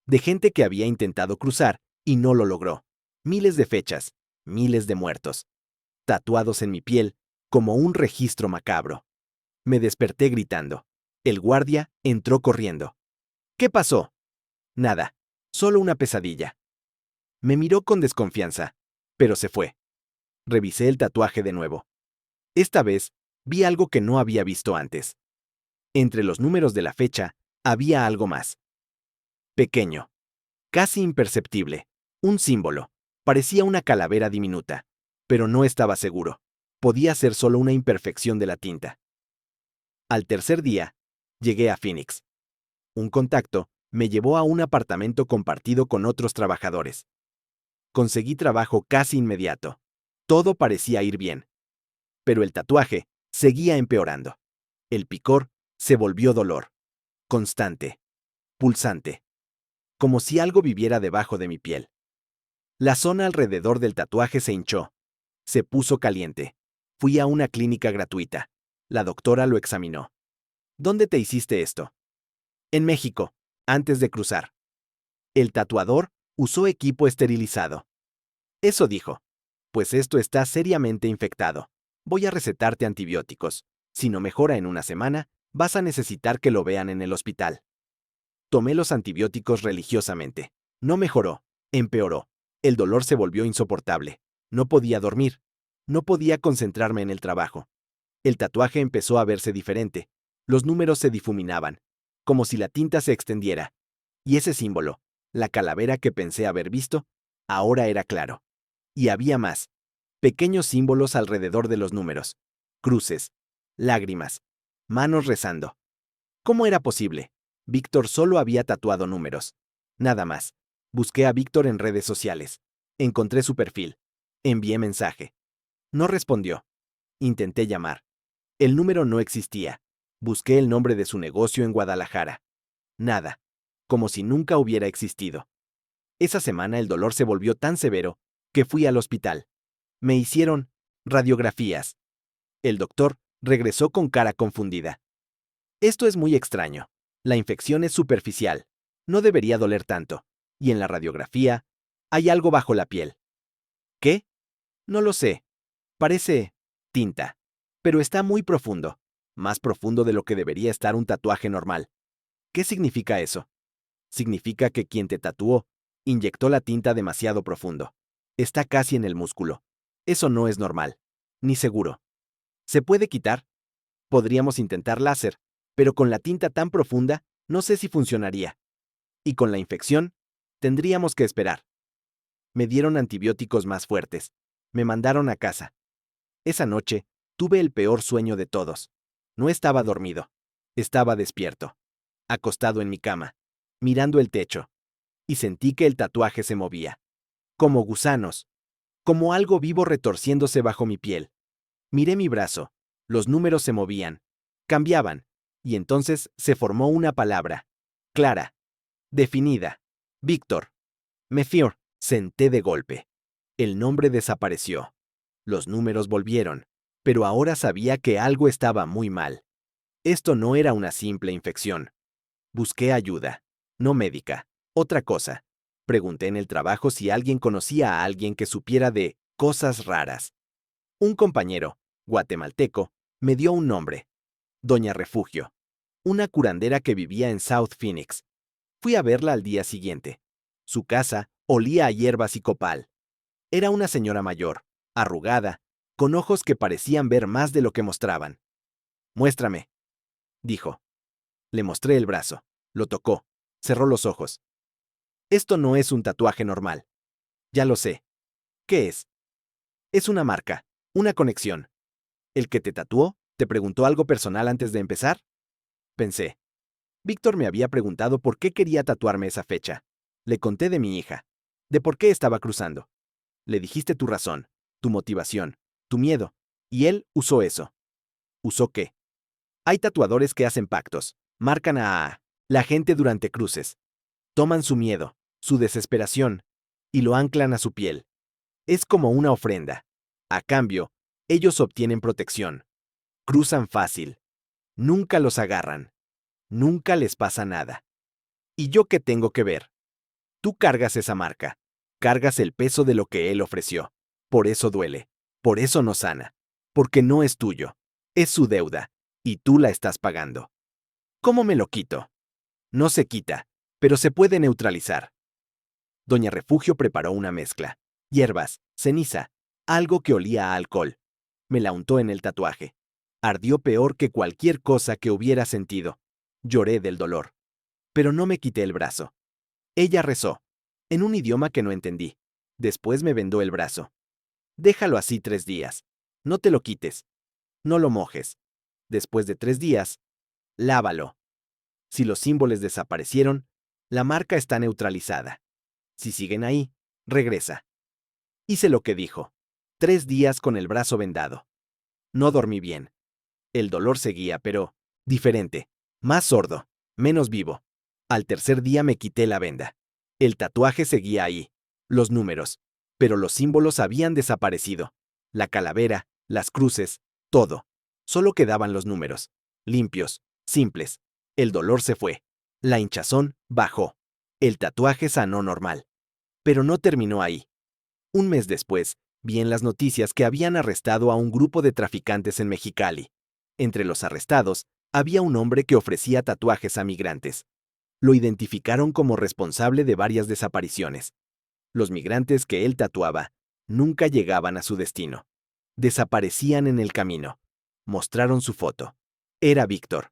De gente que había intentado cruzar y no lo logró. Miles de fechas, miles de muertos. Tatuados en mi piel, como un registro macabro. Me desperté gritando. El guardia entró corriendo. ¿Qué pasó? Nada, solo una pesadilla. Me miró con desconfianza, pero se fue. Revisé el tatuaje de nuevo. Esta vez, vi algo que no había visto antes. Entre los números de la fecha, había algo más. Pequeño. Casi imperceptible. Un símbolo. Parecía una calavera diminuta. Pero no estaba seguro. Podía ser solo una imperfección de la tinta. Al tercer día, llegué a Phoenix. Un contacto me llevó a un apartamento compartido con otros trabajadores. Conseguí trabajo casi inmediato. Todo parecía ir bien. Pero el tatuaje seguía empeorando. El picor se volvió dolor. Constante. Pulsante. Como si algo viviera debajo de mi piel. La zona alrededor del tatuaje se hinchó. Se puso caliente. Fui a una clínica gratuita. La doctora lo examinó. ¿Dónde te hiciste esto? En México, antes de cruzar. El tatuador usó equipo esterilizado. Eso dijo. Pues esto está seriamente infectado. Voy a recetarte antibióticos. Si no mejora en una semana, vas a necesitar que lo vean en el hospital. Tomé los antibióticos religiosamente. No mejoró, empeoró. El dolor se volvió insoportable. No podía dormir. No podía concentrarme en el trabajo. El tatuaje empezó a verse diferente. Los números se difuminaban, como si la tinta se extendiera. Y ese símbolo, la calavera que pensé haber visto, ahora era claro. Y había más. Pequeños símbolos alrededor de los números. Cruces. Lágrimas. Manos rezando. ¿Cómo era posible? Víctor solo había tatuado números. Nada más. Busqué a Víctor en redes sociales. Encontré su perfil. Envié mensaje. No respondió. Intenté llamar. El número no existía. Busqué el nombre de su negocio en Guadalajara. Nada. Como si nunca hubiera existido. Esa semana el dolor se volvió tan severo que fui al hospital. Me hicieron radiografías. El doctor regresó con cara confundida. Esto es muy extraño. La infección es superficial. No debería doler tanto. Y en la radiografía, hay algo bajo la piel. ¿Qué? No lo sé. Parece tinta. Pero está muy profundo. Más profundo de lo que debería estar un tatuaje normal. ¿Qué significa eso? Significa que quien te tatuó inyectó la tinta demasiado profundo. Está casi en el músculo. Eso no es normal. Ni seguro. ¿Se puede quitar? Podríamos intentar láser, pero con la tinta tan profunda, no sé si funcionaría. Y con la infección, tendríamos que esperar. Me dieron antibióticos más fuertes. Me mandaron a casa. Esa noche, tuve el peor sueño de todos. No estaba dormido. Estaba despierto. Acostado en mi cama, mirando el techo. Y sentí que el tatuaje se movía. Como gusanos. Como algo vivo retorciéndose bajo mi piel. Miré mi brazo. Los números se movían. Cambiaban. Y entonces se formó una palabra. Clara. Definida. Víctor. Me fior. Senté de golpe. El nombre desapareció. Los números volvieron. Pero ahora sabía que algo estaba muy mal. Esto no era una simple infección. Busqué ayuda. No médica. Otra cosa. Pregunté en el trabajo si alguien conocía a alguien que supiera de cosas raras. Un compañero, guatemalteco, me dio un nombre. Doña Refugio. Una curandera que vivía en South Phoenix. Fui a verla al día siguiente. Su casa olía a hierbas y copal. Era una señora mayor, arrugada, con ojos que parecían ver más de lo que mostraban. Muéstrame, dijo. Le mostré el brazo. Lo tocó. Cerró los ojos. Esto no es un tatuaje normal. Ya lo sé. ¿Qué es? Es una marca, una conexión. ¿El que te tatuó te preguntó algo personal antes de empezar? Pensé. Víctor me había preguntado por qué quería tatuarme esa fecha. Le conté de mi hija, de por qué estaba cruzando. Le dijiste tu razón, tu motivación, tu miedo, y él usó eso. ¿Usó qué? Hay tatuadores que hacen pactos, marcan a la gente durante cruces. Toman su miedo, su desesperación, y lo anclan a su piel. Es como una ofrenda. A cambio, ellos obtienen protección. Cruzan fácil. Nunca los agarran. Nunca les pasa nada. ¿Y yo qué tengo que ver? Tú cargas esa marca. Cargas el peso de lo que él ofreció. Por eso duele. Por eso no sana. Porque no es tuyo. Es su deuda. Y tú la estás pagando. ¿Cómo me lo quito? No se quita, pero se puede neutralizar. Doña Refugio preparó una mezcla. Hierbas, ceniza, algo que olía a alcohol. Me la untó en el tatuaje. Ardió peor que cualquier cosa que hubiera sentido. Lloré del dolor. Pero no me quité el brazo. Ella rezó, en un idioma que no entendí. Después me vendó el brazo. Déjalo así 3 días. No te lo quites. No lo mojes. Después de 3 días, lávalo. Si los símbolos desaparecieron, la marca está neutralizada. Si siguen ahí, regresa. Hice lo que dijo. 3 días con el brazo vendado. No dormí bien. El dolor seguía, pero diferente, más sordo, menos vivo. Al tercer día me quité la venda. El tatuaje seguía ahí, los números, pero los símbolos habían desaparecido. La calavera, las cruces, todo. Solo quedaban los números, limpios, simples. El dolor se fue. La hinchazón bajó. El tatuaje sanó normal. Pero no terminó ahí. Un mes después, vi en las noticias que habían arrestado a un grupo de traficantes en Mexicali. Entre los arrestados, había un hombre que ofrecía tatuajes a migrantes. Lo identificaron como responsable de varias desapariciones. Los migrantes que él tatuaba nunca llegaban a su destino. Desaparecían en el camino. Mostraron su foto. Era Víctor.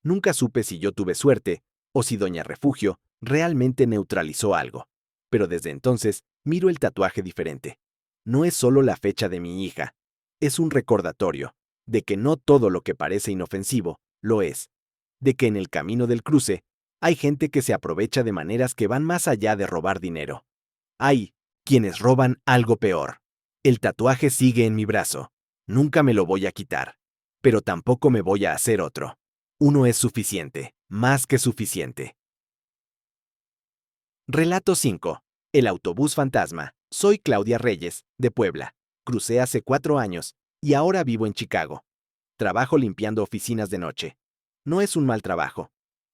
Nunca supe si yo tuve suerte o si Doña Refugio realmente neutralizó algo. Pero desde entonces miro el tatuaje diferente. No es solo la fecha de mi hija, es un recordatorio de que no todo lo que parece inofensivo lo es, de que en el camino del cruce hay gente que se aprovecha de maneras que van más allá de robar dinero. Hay quienes roban algo peor. El tatuaje sigue en mi brazo. Nunca me lo voy a quitar. Pero tampoco me voy a hacer otro. Uno es suficiente, más que suficiente. Relato 5. El autobús fantasma. Soy Claudia Reyes, de Puebla. Crucé hace 4 años y ahora vivo en Chicago. Trabajo limpiando oficinas de noche. No es un mal trabajo.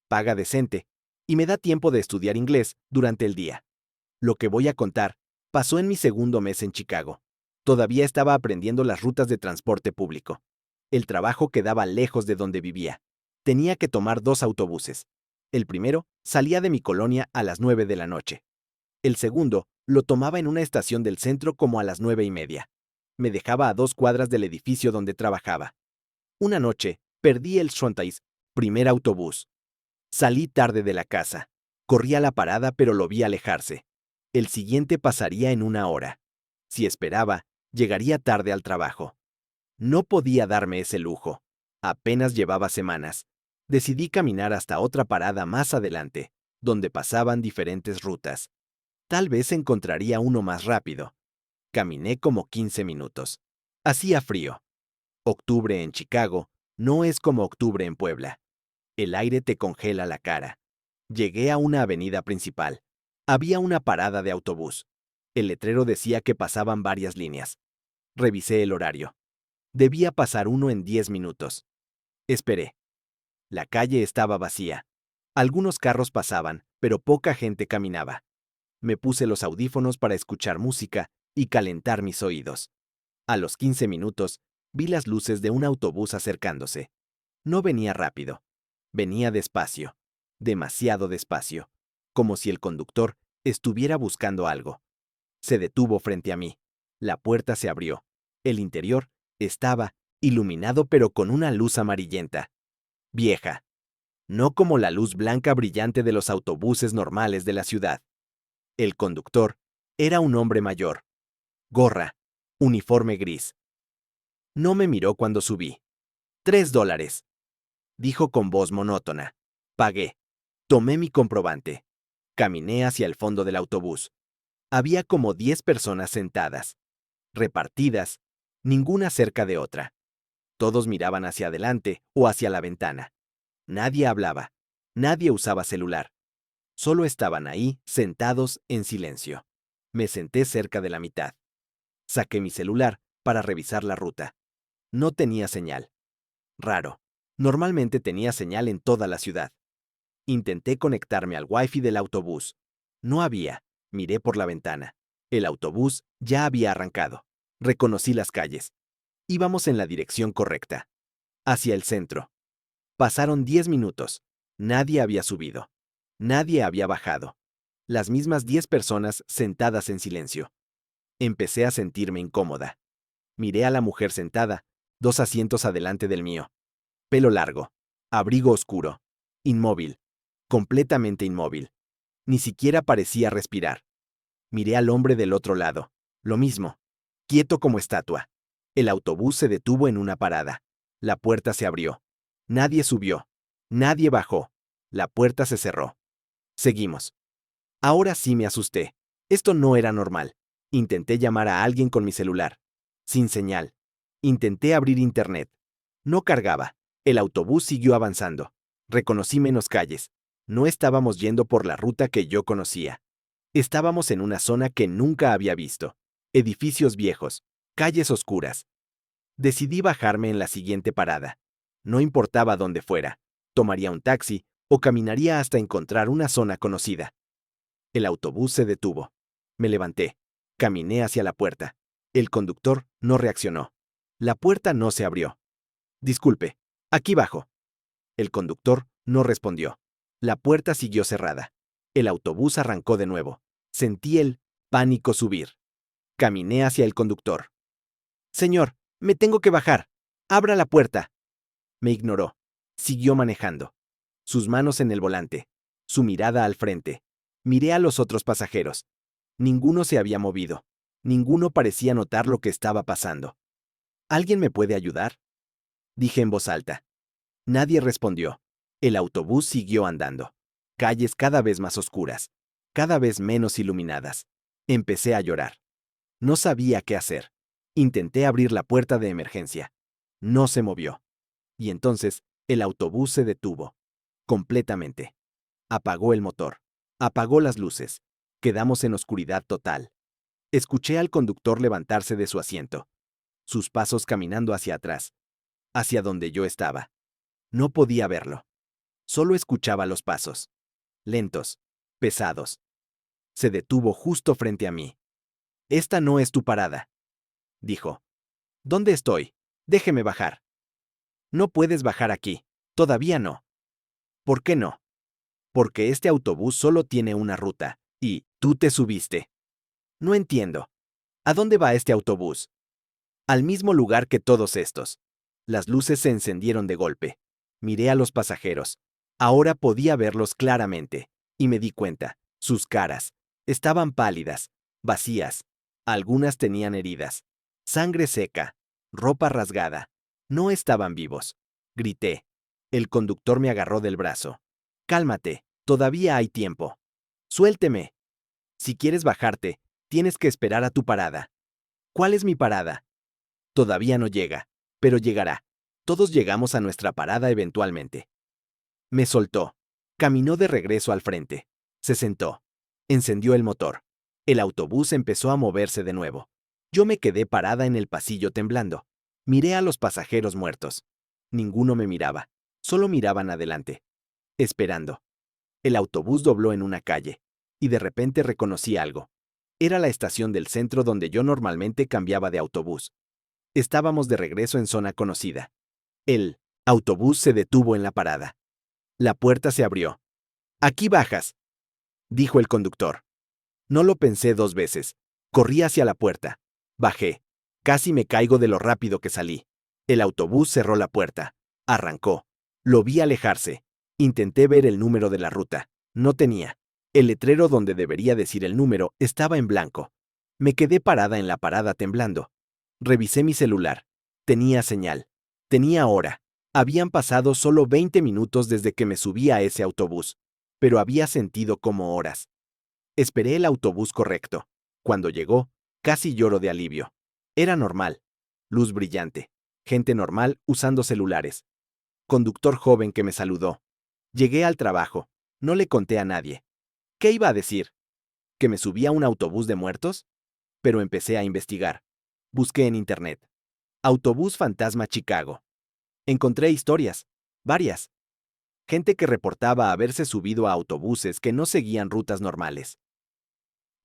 Paga decente y me da tiempo de estudiar inglés durante el día. Lo que voy a contar pasó en mi segundo mes en Chicago. Todavía estaba aprendiendo las rutas de transporte público. El trabajo quedaba lejos de donde vivía. Tenía que tomar 2 autobuses. El primero salía de mi colonia a las 9 de la noche. El segundo lo tomaba en una estación del centro como a las 9:30. Me dejaba a 2 cuadras del edificio donde trabajaba. Una noche perdí el Shontais, primer autobús. Salí tarde de la casa. Corrí a la parada pero lo vi alejarse. El siguiente pasaría en 1 hora. Si esperaba, llegaría tarde al trabajo. No podía darme ese lujo. Apenas llevaba semanas. Decidí caminar hasta otra parada más adelante, donde pasaban diferentes rutas. Tal vez encontraría uno más rápido. Caminé como 15 minutos. Hacía frío. Octubre en Chicago no es como octubre en Puebla. El aire te congela la cara. Llegué a una avenida principal. Había una parada de autobús. El letrero decía que pasaban varias líneas. Revisé el horario. Debía pasar uno en 10 minutos. Esperé. La calle estaba vacía. Algunos carros pasaban, pero poca gente caminaba. Me puse los audífonos para escuchar música y calentar mis oídos. A los 15 minutos, vi las luces de un autobús acercándose. No venía rápido. Venía despacio. Demasiado despacio. Como si el conductor estuviera buscando algo. Se detuvo frente a mí. La puerta se abrió. El interior estaba iluminado pero con una luz amarillenta. Vieja. No como la luz blanca brillante de los autobuses normales de la ciudad. El conductor era un hombre mayor. Gorra. Uniforme gris. No me miró cuando subí. $3, dijo con voz monótona. Pagué. Tomé mi comprobante. Caminé hacia el fondo del autobús. Había como 10 personas sentadas. Repartidas, ninguna cerca de otra. Todos miraban hacia adelante o hacia la ventana. Nadie hablaba. Nadie usaba celular. Solo estaban ahí, sentados en silencio. Me senté cerca de la mitad. Saqué mi celular para revisar la ruta. No tenía señal. Raro. Normalmente tenía señal en toda la ciudad. Intenté conectarme al Wi-Fi del autobús. No había. Miré por la ventana. El autobús ya había arrancado. Reconocí las calles. Íbamos en la dirección correcta. Hacia el centro. Pasaron 10 minutos. Nadie había subido. Nadie había bajado. Las mismas 10 personas sentadas en silencio. Empecé a sentirme incómoda. Miré a la mujer sentada, 2 asientos adelante del mío. Pelo largo. Abrigo oscuro. Inmóvil. Completamente inmóvil. Ni siquiera parecía respirar. Miré al hombre del otro lado. Lo mismo. Quieto como estatua. El autobús se detuvo en una parada. La puerta se abrió. Nadie subió. Nadie bajó. La puerta se cerró. Seguimos. Ahora sí me asusté. Esto no era normal. Intenté llamar a alguien con mi celular. Sin señal. Intenté abrir internet. No cargaba. El autobús siguió avanzando. Reconocí menos calles. No estábamos yendo por la ruta que yo conocía. Estábamos en una zona que nunca había visto. Edificios viejos. Calles oscuras. Decidí bajarme en la siguiente parada. No importaba dónde fuera. Tomaría un taxi o caminaría hasta encontrar una zona conocida. El autobús se detuvo. Me levanté. Caminé hacia la puerta. El conductor no reaccionó. La puerta no se abrió. Disculpe, aquí bajo. El conductor no respondió. La puerta siguió cerrada. El autobús arrancó de nuevo. Sentí el pánico subir. Caminé hacia el conductor. Señor, me tengo que bajar. Abra la puerta. Me ignoró. Siguió manejando. Sus manos en el volante. Su mirada al frente. Miré a los otros pasajeros. Ninguno se había movido. Ninguno parecía notar lo que estaba pasando. ¿Alguien me puede ayudar?, dije en voz alta. Nadie respondió. El autobús siguió andando. Calles cada vez más oscuras, cada vez menos iluminadas. Empecé a llorar. No sabía qué hacer. Intenté abrir la puerta de emergencia. No se movió. Y entonces, el autobús se detuvo. Completamente. Apagó el motor. Apagó las luces. Quedamos en oscuridad total. Escuché al conductor levantarse de su asiento. Sus pasos caminando hacia atrás. Hacia donde yo estaba. No podía verlo. Solo escuchaba los pasos. Lentos. Pesados. Se detuvo justo frente a mí. «Esta no es tu parada», dijo. «¿Dónde estoy? Déjeme bajar». «No puedes bajar aquí. Todavía no». «¿Por qué no?» «Porque este autobús solo tiene una ruta, y tú te subiste». «No entiendo. ¿A dónde va este autobús?» «Al mismo lugar que todos estos». Las luces se encendieron de golpe. Miré a los pasajeros. Ahora podía verlos claramente, y me di cuenta. Sus caras estaban pálidas, vacías. Algunas tenían heridas. Sangre seca. Ropa rasgada. No estaban vivos. Grité. El conductor me agarró del brazo. «Cálmate, todavía hay tiempo». «Suélteme». «Si quieres bajarte, tienes que esperar a tu parada». «¿Cuál es mi parada?» «Todavía no llega, pero llegará. Todos llegamos a nuestra parada eventualmente». Me soltó. Caminó de regreso al frente. Se sentó. Encendió el motor. El autobús empezó a moverse de nuevo. Yo me quedé parada en el pasillo temblando. Miré a los pasajeros muertos. Ninguno me miraba. Solo miraban adelante. Esperando. El autobús dobló en una calle. Y de repente reconocí algo. Era la estación del centro donde yo normalmente cambiaba de autobús. Estábamos de regreso en zona conocida. El autobús se detuvo en la parada. La puerta se abrió. «Aquí bajas», dijo el conductor. No lo pensé dos veces. Corrí hacia la puerta. Bajé. Casi me caigo de lo rápido que salí. El autobús cerró la puerta. Arrancó. Lo vi alejarse. Intenté ver el número de la ruta. No tenía. El letrero donde debería decir el número estaba en blanco. Me quedé parada en la parada temblando. Revisé mi celular. Tenía señal. Tenía hora. Habían pasado solo 20 minutos desde que me subí a ese autobús, pero había sentido como horas. Esperé el autobús correcto. Cuando llegó, casi lloro de alivio. Era normal. Luz brillante. Gente normal usando celulares. Conductor joven que me saludó. Llegué al trabajo. No le conté a nadie. ¿Qué iba a decir? ¿Que me subí a un autobús de muertos? Pero empecé a investigar. Busqué en internet. Autobús fantasma Chicago. Encontré historias. Varias. Gente que reportaba haberse subido a autobuses que no seguían rutas normales.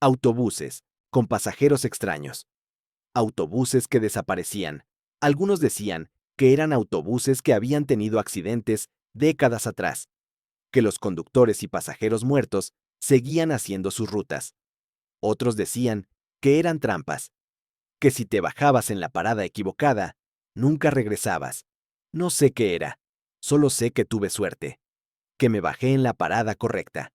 Autobuses, con pasajeros extraños. Autobuses que desaparecían. Algunos decían que eran autobuses que habían tenido accidentes décadas atrás, que los conductores y pasajeros muertos seguían haciendo sus rutas. Otros decían que eran trampas, que si te bajabas en la parada equivocada, nunca regresabas. No sé qué era, solo sé que tuve suerte, que me bajé en la parada correcta,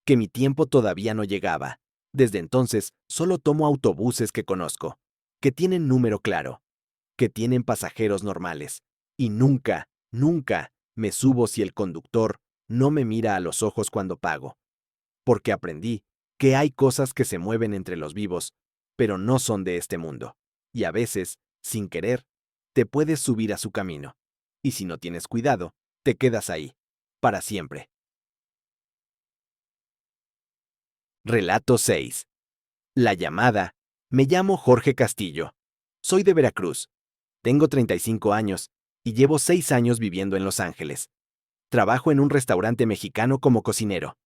que mi tiempo todavía no llegaba. Desde entonces, solo tomo autobuses que conozco, que tienen número claro, que tienen pasajeros normales, y nunca, nunca me subo si el conductor no me mira a los ojos cuando pago. Porque aprendí que hay cosas que se mueven entre los vivos, pero no son de este mundo, y a veces, sin querer, te puedes subir a su camino. Y si no tienes cuidado, te quedas ahí, para siempre. Relato 6. La llamada. Me llamo Jorge Castillo. Soy de Veracruz. Tengo 35 años y llevo 6 años viviendo en Los Ángeles. Trabajo en un restaurante mexicano como cocinero.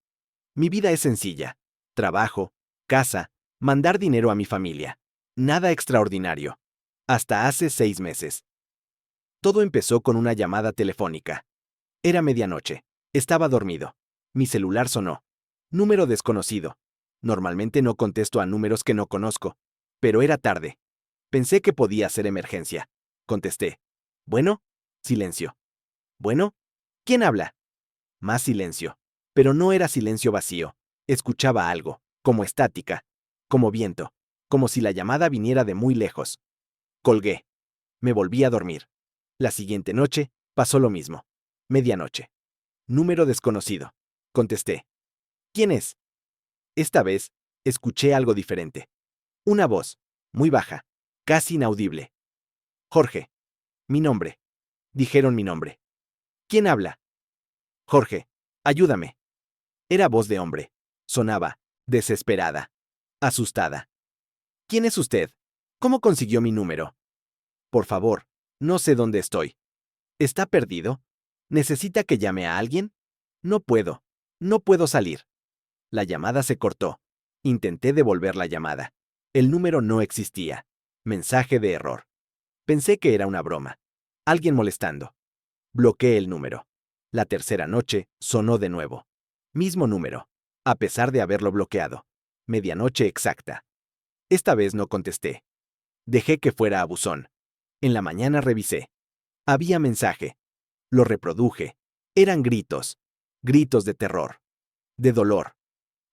Mi vida es sencilla. trabajo, casa, mandar dinero a mi familia. Nada extraordinario. Hasta hace 6 meses. Todo empezó con una llamada telefónica. Era medianoche. Estaba dormido. Mi celular sonó. Número desconocido. Normalmente no contesto a números que no conozco. Pero era tarde. Pensé que podía ser emergencia. Contesté. ¿Bueno? Silencio. ¿Bueno? ¿Quién habla? Más silencio. Pero no era silencio vacío. Escuchaba algo, como estática, como viento, como si la llamada viniera de muy lejos. Colgué. Me volví a dormir. La siguiente noche pasó lo mismo. Medianoche. Número desconocido. Contesté. ¿Quién es? Esta vez, escuché algo diferente. Una voz, muy baja, casi inaudible. Jorge. Mi nombre. Dijeron mi nombre. ¿Quién habla? Jorge. Ayúdame. Era voz de hombre. Sonaba, desesperada, asustada. ¿Quién es usted? ¿Cómo consiguió mi número? Por favor, no sé dónde estoy. ¿Está perdido? ¿Necesita que llame a alguien? No puedo. No puedo salir. La llamada se cortó. Intenté devolver la llamada. El número no existía. Mensaje de error. Pensé que era una broma. Alguien molestando. Bloqueé el número. La tercera noche sonó de nuevo. Mismo número. A pesar de haberlo bloqueado. Medianoche exacta. Esta vez no contesté. Dejé que fuera a buzón. En la mañana revisé. Había mensaje. Lo reproduje. Eran gritos. Gritos de terror. De dolor.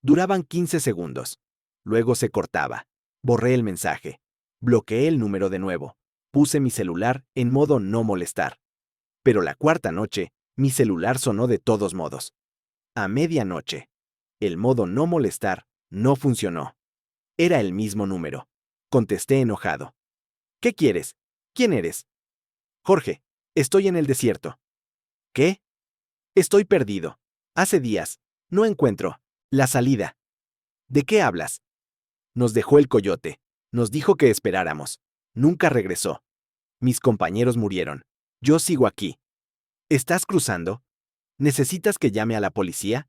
Duraban 15 segundos. Luego se cortaba. Borré el mensaje. Bloqueé el número de nuevo. Puse mi celular en modo no molestar. Pero la cuarta noche, mi celular sonó de todos modos. A medianoche. El modo no molestar no funcionó. Era el mismo número. Contesté enojado. ¿Qué quieres? ¿Quién eres? Jorge, estoy en el desierto. ¿Qué? Estoy perdido. Hace días. No encuentro la salida. ¿De qué hablas? Nos dejó el coyote. Nos dijo que esperáramos. Nunca regresó. Mis compañeros murieron. Yo sigo aquí. ¿Estás cruzando? ¿Necesitas que llame a la policía?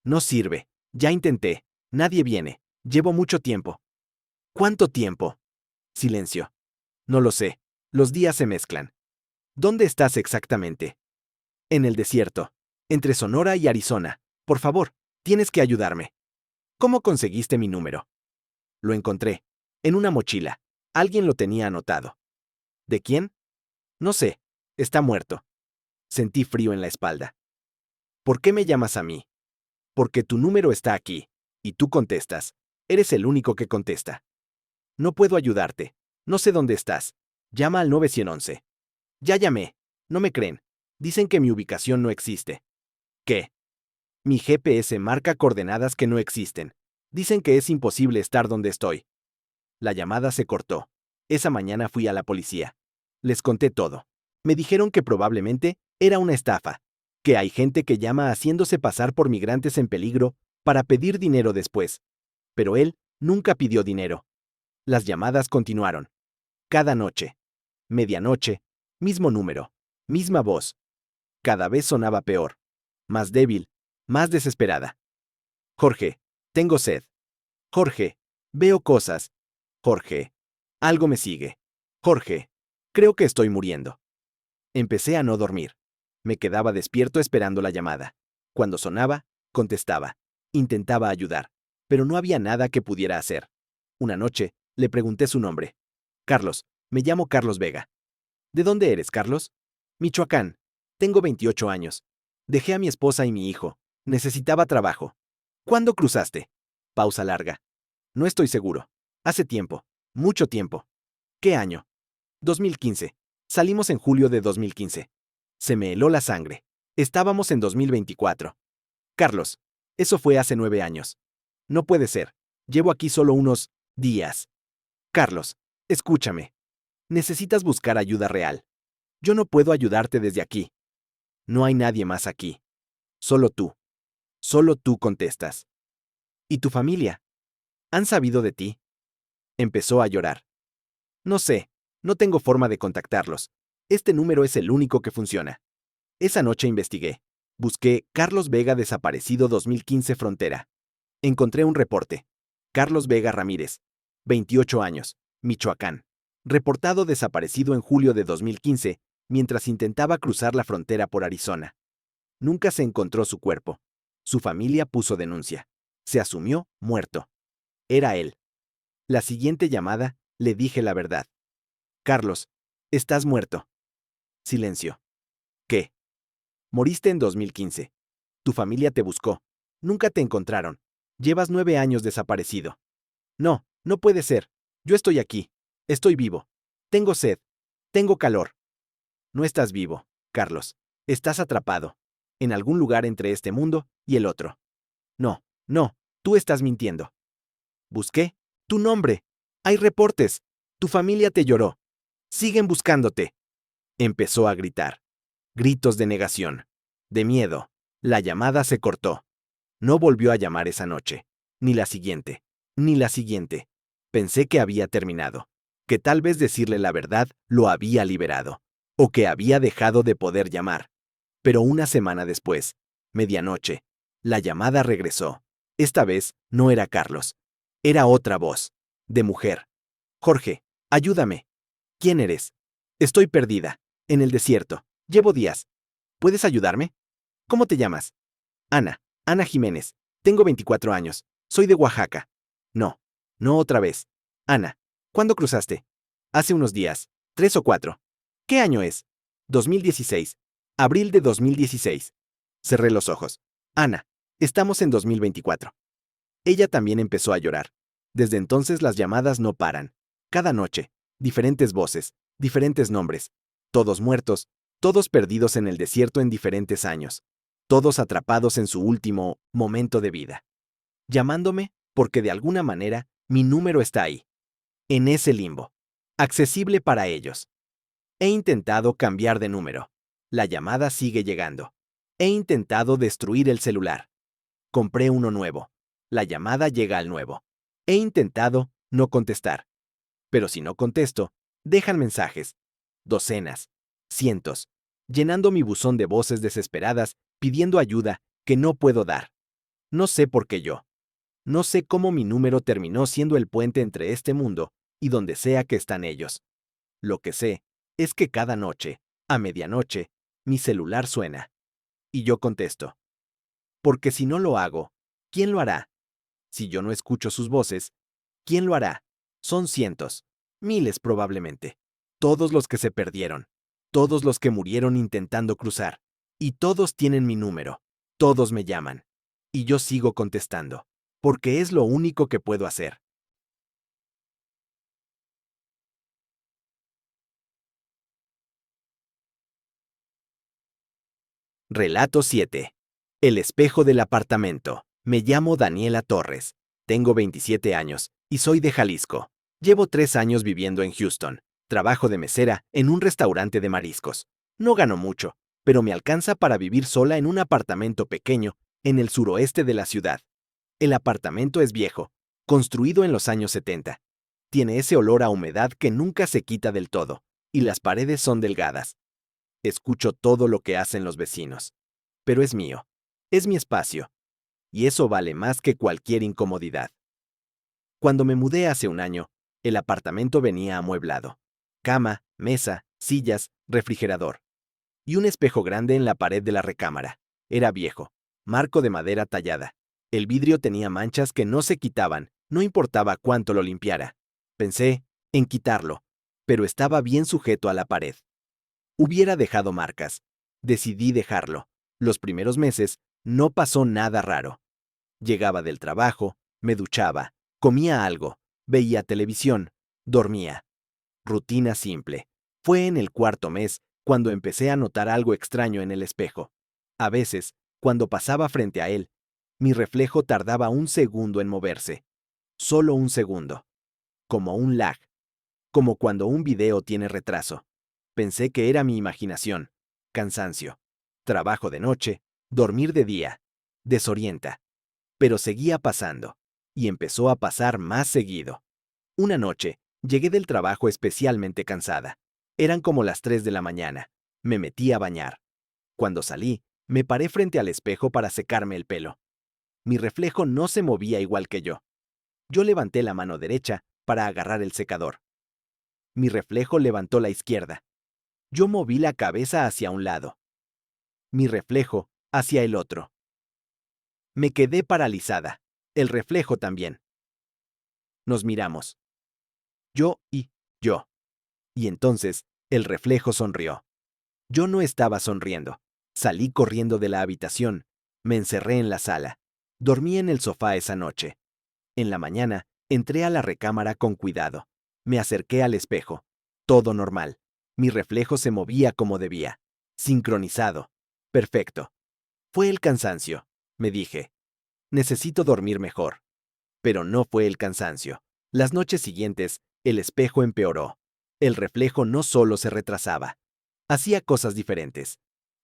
No sirve. Ya intenté. Nadie viene. Llevo mucho tiempo. ¿Cuánto tiempo? Silencio. No lo sé. Los días se mezclan. ¿Dónde estás exactamente? En el desierto. Entre Sonora y Arizona. Por favor, tienes que ayudarme. ¿Cómo conseguiste mi número? Lo encontré. En una mochila. Alguien lo tenía anotado. ¿De quién? No sé. Está muerto. Sentí frío en la espalda. ¿Por qué me llamas a mí? Porque tu número está aquí. Y tú contestas. Eres el único que contesta. No puedo ayudarte. No sé dónde estás. Llama al 911. Ya llamé. No me creen. Dicen que mi ubicación no existe. ¿Qué? Mi GPS marca coordenadas que no existen. Dicen que es imposible estar donde estoy. La llamada se cortó. Esa mañana fui a la policía. Les conté todo. Me dijeron que probablemente era una estafa, que hay gente que llama haciéndose pasar por migrantes en peligro para pedir dinero después. Pero él nunca pidió dinero. Las llamadas continuaron. Cada noche. Medianoche. Mismo número. Misma voz. Cada vez sonaba peor. Más débil. Más desesperada. Jorge, tengo sed. Jorge, veo cosas. Jorge, algo me sigue. Jorge, creo que estoy muriendo. Empecé a no dormir. Me quedaba despierto esperando la llamada. Cuando sonaba, contestaba. Intentaba ayudar, pero no había nada que pudiera hacer. Una noche, le pregunté su nombre. Carlos, me llamo Carlos Vega. ¿De dónde eres, Carlos? Michoacán. Tengo 28 años. Dejé a mi esposa y mi hijo. Necesitaba trabajo. ¿Cuándo cruzaste? Pausa larga. No estoy seguro. Hace tiempo. Mucho tiempo. ¿Qué año? 2015. Salimos en julio de 2015. Se me heló la sangre. Estábamos en 2024. Carlos, eso fue hace 9 años. No puede ser. Llevo aquí solo unos días. Carlos, escúchame. Necesitas buscar ayuda real. Yo no puedo ayudarte desde aquí. No hay nadie más aquí. Solo tú. Solo tú contestas. ¿Y tu familia? ¿Han sabido de ti? Empezó a llorar. No sé, no tengo forma de contactarlos. Este número es el único que funciona. Esa noche investigué. Busqué Carlos Vega desaparecido 2015 Frontera. Encontré un reporte. Carlos Vega Ramírez, 28 años, Michoacán. Reportado desaparecido en julio de 2015, mientras intentaba cruzar la frontera por Arizona. Nunca se encontró su cuerpo. Su familia puso denuncia. Se asumió muerto. Era él. La siguiente llamada, le dije la verdad. Carlos, estás muerto. Silencio. ¿Qué? Moriste en 2015. Tu familia te buscó. Nunca te encontraron. Llevas 9 años desaparecido. No, no puede ser. Yo estoy aquí. Estoy vivo. Tengo sed. Tengo calor. No estás vivo, Carlos. Estás atrapado. En algún lugar entre este mundo y el otro. No, no, tú estás mintiendo. Busqué tu nombre. Hay reportes. Tu familia te lloró. Siguen buscándote. Empezó a gritar. Gritos de negación. De miedo. La llamada se cortó. No volvió a llamar esa noche. Ni la siguiente. Ni la siguiente. Pensé que había terminado. Que tal vez decirle la verdad lo había liberado. O que había dejado de poder llamar. Pero una semana después, medianoche, la llamada regresó. Esta vez no era Carlos. Era otra voz. De mujer. Jorge, ayúdame. ¿Quién eres? Estoy perdida. En el desierto. Llevo días. ¿Puedes ayudarme? ¿Cómo te llamas? Ana. Ana Jiménez. Tengo 24 años. Soy de Oaxaca. No. No otra vez. Ana. ¿Cuándo cruzaste? Hace unos días. 3 o 4. ¿Qué año es? 2016. Abril de 2016. Cerré los ojos. Ana. Estamos en 2024. Ella también empezó a llorar. Desde entonces las llamadas no paran. Cada noche. Diferentes voces. Diferentes nombres. Todos muertos. Todos perdidos en el desierto en diferentes años. Todos atrapados en su último momento de vida. Llamándome porque de alguna manera mi número está ahí. En ese limbo. Accesible para ellos. He intentado cambiar de número. La llamada sigue llegando. He intentado destruir el celular. Compré uno nuevo. La llamada llega al nuevo. He intentado no contestar. Pero si no contesto, dejan mensajes. Docenas. Cientos. Llenando mi buzón de voces desesperadas, pidiendo ayuda que no puedo dar. No sé por qué yo. No sé cómo mi número terminó siendo el puente entre este mundo y donde sea que están ellos. Lo que sé es que cada noche, a medianoche, mi celular suena. Y yo contesto. Porque si no lo hago, ¿quién lo hará? Si yo no escucho sus voces, ¿quién lo hará? Son cientos, miles probablemente. Todos los que se perdieron, todos los que murieron intentando cruzar. Y todos tienen mi número, todos me llaman. Y yo sigo contestando, porque es lo único que puedo hacer. Relato 7. El espejo del apartamento. Me llamo Daniela Torres. Tengo 27 años y soy de Jalisco. Llevo 3 años viviendo en Houston. Trabajo de mesera en un restaurante de mariscos. No gano mucho, pero me alcanza para vivir sola en un apartamento pequeño en el suroeste de la ciudad. El apartamento es viejo, construido en los años 70. Tiene ese olor a humedad que nunca se quita del todo, y las paredes son delgadas. Escucho todo lo que hacen los vecinos. Pero es mío. Es mi espacio. Y eso vale más que cualquier incomodidad. Cuando me mudé hace un año, el apartamento venía amueblado. Cama, mesa, sillas, refrigerador. Y un espejo grande en la pared de la recámara. Era viejo. Marco de madera tallada. El vidrio tenía manchas que no se quitaban, no importaba cuánto lo limpiara. Pensé en quitarlo, pero estaba bien sujeto a la pared. Hubiera dejado marcas. Decidí dejarlo. Los primeros meses no pasó nada raro. Llegaba del trabajo, me duchaba, comía algo, veía televisión, dormía. Rutina simple. Fue en el cuarto mes cuando empecé a notar algo extraño en el espejo. A veces, cuando pasaba frente a él, mi reflejo tardaba un segundo en moverse. Solo un segundo. Como un lag. Como cuando un video tiene retraso. Pensé que era mi imaginación. Cansancio. Trabajo de noche. Dormir de día. Desorienta. Pero seguía pasando. Y empezó a pasar más seguido. Una noche, llegué del trabajo especialmente cansada. Eran como las 3 de la mañana. Me metí a bañar. Cuando salí, me paré frente al espejo para secarme el pelo. Mi reflejo no se movía igual que yo. Yo levanté la mano derecha para agarrar el secador. Mi reflejo levantó la izquierda. Yo moví la cabeza hacia un lado. Mi reflejo hacia el otro. Me quedé paralizada. El reflejo también. Nos miramos. Yo y yo. Y entonces, el reflejo sonrió. Yo no estaba sonriendo. Salí corriendo de la habitación. Me encerré en la sala. Dormí en el sofá esa noche. En la mañana, entré a la recámara con cuidado. Me acerqué al espejo. Todo normal. Mi reflejo se movía como debía. Sincronizado. Perfecto. Fue el cansancio, me dije. Necesito dormir mejor. Pero no fue el cansancio. Las noches siguientes, el espejo empeoró. El reflejo no solo se retrasaba. Hacía cosas diferentes.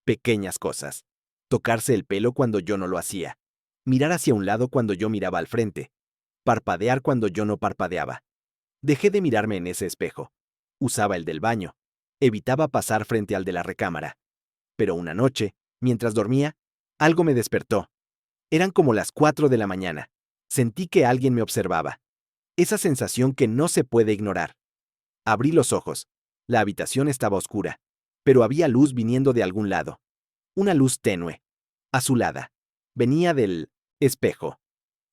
Pequeñas cosas. Tocarse el pelo cuando yo no lo hacía. Mirar hacia un lado cuando yo miraba al frente. Parpadear cuando yo no parpadeaba. Dejé de mirarme en ese espejo. Usaba el del baño. Evitaba pasar frente al de la recámara. Pero una noche, mientras dormía, algo me despertó. Eran como las 4 de la mañana. Sentí que alguien me observaba. Esa sensación que no se puede ignorar. Abrí los ojos. La habitación estaba oscura, pero había luz viniendo de algún lado. Una luz tenue, azulada. Venía del espejo.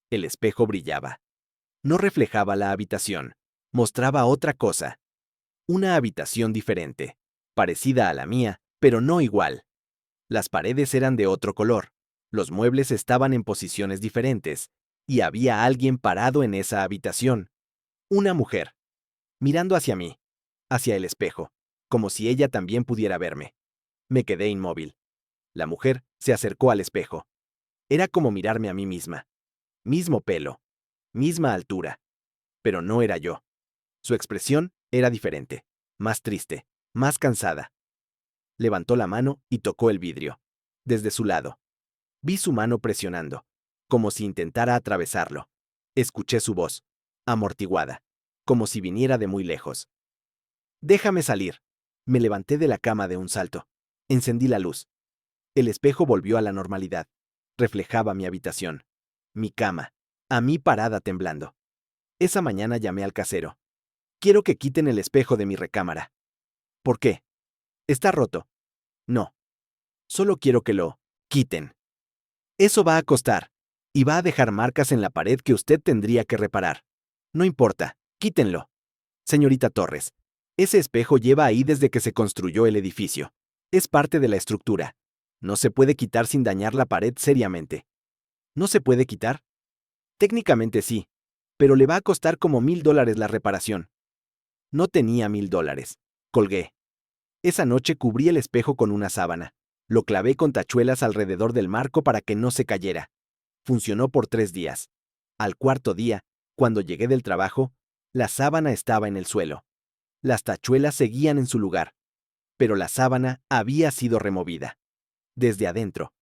El espejo brillaba. No reflejaba la habitación. Mostraba otra cosa. Una habitación diferente. Parecida a la mía, pero no igual. Las paredes eran de otro color. Los muebles estaban en posiciones diferentes. Y había alguien parado en esa habitación. Una mujer. Mirando hacia mí. Hacia el espejo. Como si ella también pudiera verme. Me quedé inmóvil. La mujer se acercó al espejo. Era como mirarme a mí misma. Mismo pelo. Misma altura. Pero no era yo. Su expresión era diferente. Más triste. Más cansada. Levantó la mano y tocó el vidrio. Desde su lado. Vi su mano presionando. Como si intentara atravesarlo. Escuché su voz. Amortiguada. Como si viniera de muy lejos. Déjame salir. Me levanté de la cama de un salto. Encendí la luz. El espejo volvió a la normalidad. Reflejaba mi habitación. Mi cama. A mí parada temblando. Esa mañana llamé al casero. Quiero que quiten el espejo de mi recámara. ¿Por qué? Está roto. No. Solo quiero que lo quiten. Eso va a costar. Y va a dejar marcas en la pared que usted tendría que reparar. No importa. Quítenlo. Señorita Torres, ese espejo lleva ahí desde que se construyó el edificio. Es parte de la estructura. No se puede quitar sin dañar la pared seriamente. ¿No se puede quitar? Técnicamente sí, pero le va a costar como $1000 la reparación. No tenía $1000. Colgué. Esa noche cubrí el espejo con una sábana. Lo clavé con tachuelas alrededor del marco para que no se cayera. Funcionó por 3 días. Al cuarto día, cuando llegué del trabajo, la sábana estaba en el suelo. Las tachuelas seguían en su lugar, pero la sábana había sido removida. Desde adentro,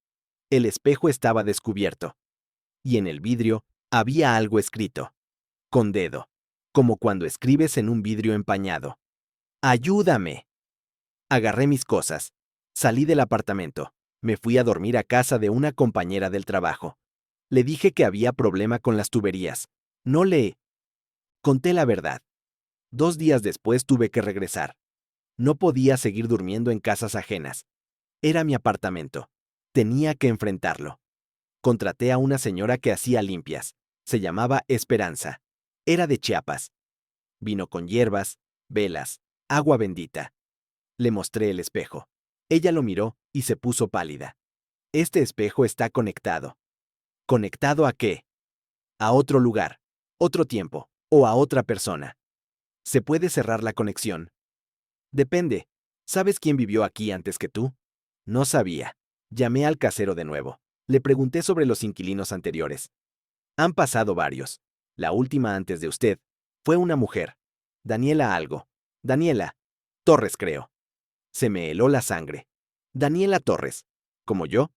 el espejo estaba descubierto. Y en el vidrio había algo escrito. Con dedo. Como cuando escribes en un vidrio empañado. ¡Ayúdame! Agarré mis cosas. Salí del apartamento. Me fui a dormir a casa de una compañera del trabajo. Le dije que había problema con las tuberías. No le conté la verdad. 2 días después tuve que regresar. No podía seguir durmiendo en casas ajenas. Era mi apartamento. Tenía que enfrentarlo. Contraté a una señora que hacía limpias. Se llamaba Esperanza. Era de Chiapas. Vino con hierbas, velas, agua bendita. Le mostré el espejo. Ella lo miró y se puso pálida. Este espejo está conectado. ¿Conectado a qué? A otro lugar, otro tiempo, o a otra persona. ¿Se puede cerrar la conexión? Depende. ¿Sabes quién vivió aquí antes que tú? No sabía. Llamé al casero de nuevo. Le pregunté sobre los inquilinos anteriores. Han pasado varios. La última antes de usted fue una mujer. Daniela algo. Daniela Torres, creo. Se me heló la sangre. Daniela Torres. ¿Como yo?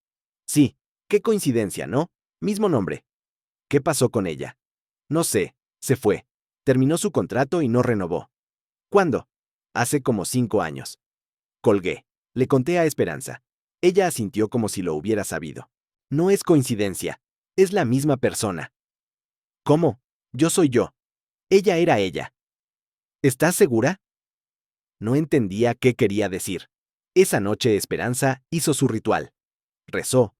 Sí. Qué coincidencia, ¿no? Mismo nombre. ¿Qué pasó con ella? No sé. Se fue. Terminó su contrato y no renovó. ¿Cuándo? Hace como 5 años. Colgué. Le conté a Esperanza. Ella asintió como si lo hubiera sabido. No es coincidencia. Es la misma persona. ¿Cómo? Yo soy yo. Ella era ella. ¿Estás segura? No entendía qué quería decir. Esa noche Esperanza hizo su ritual. Rezó,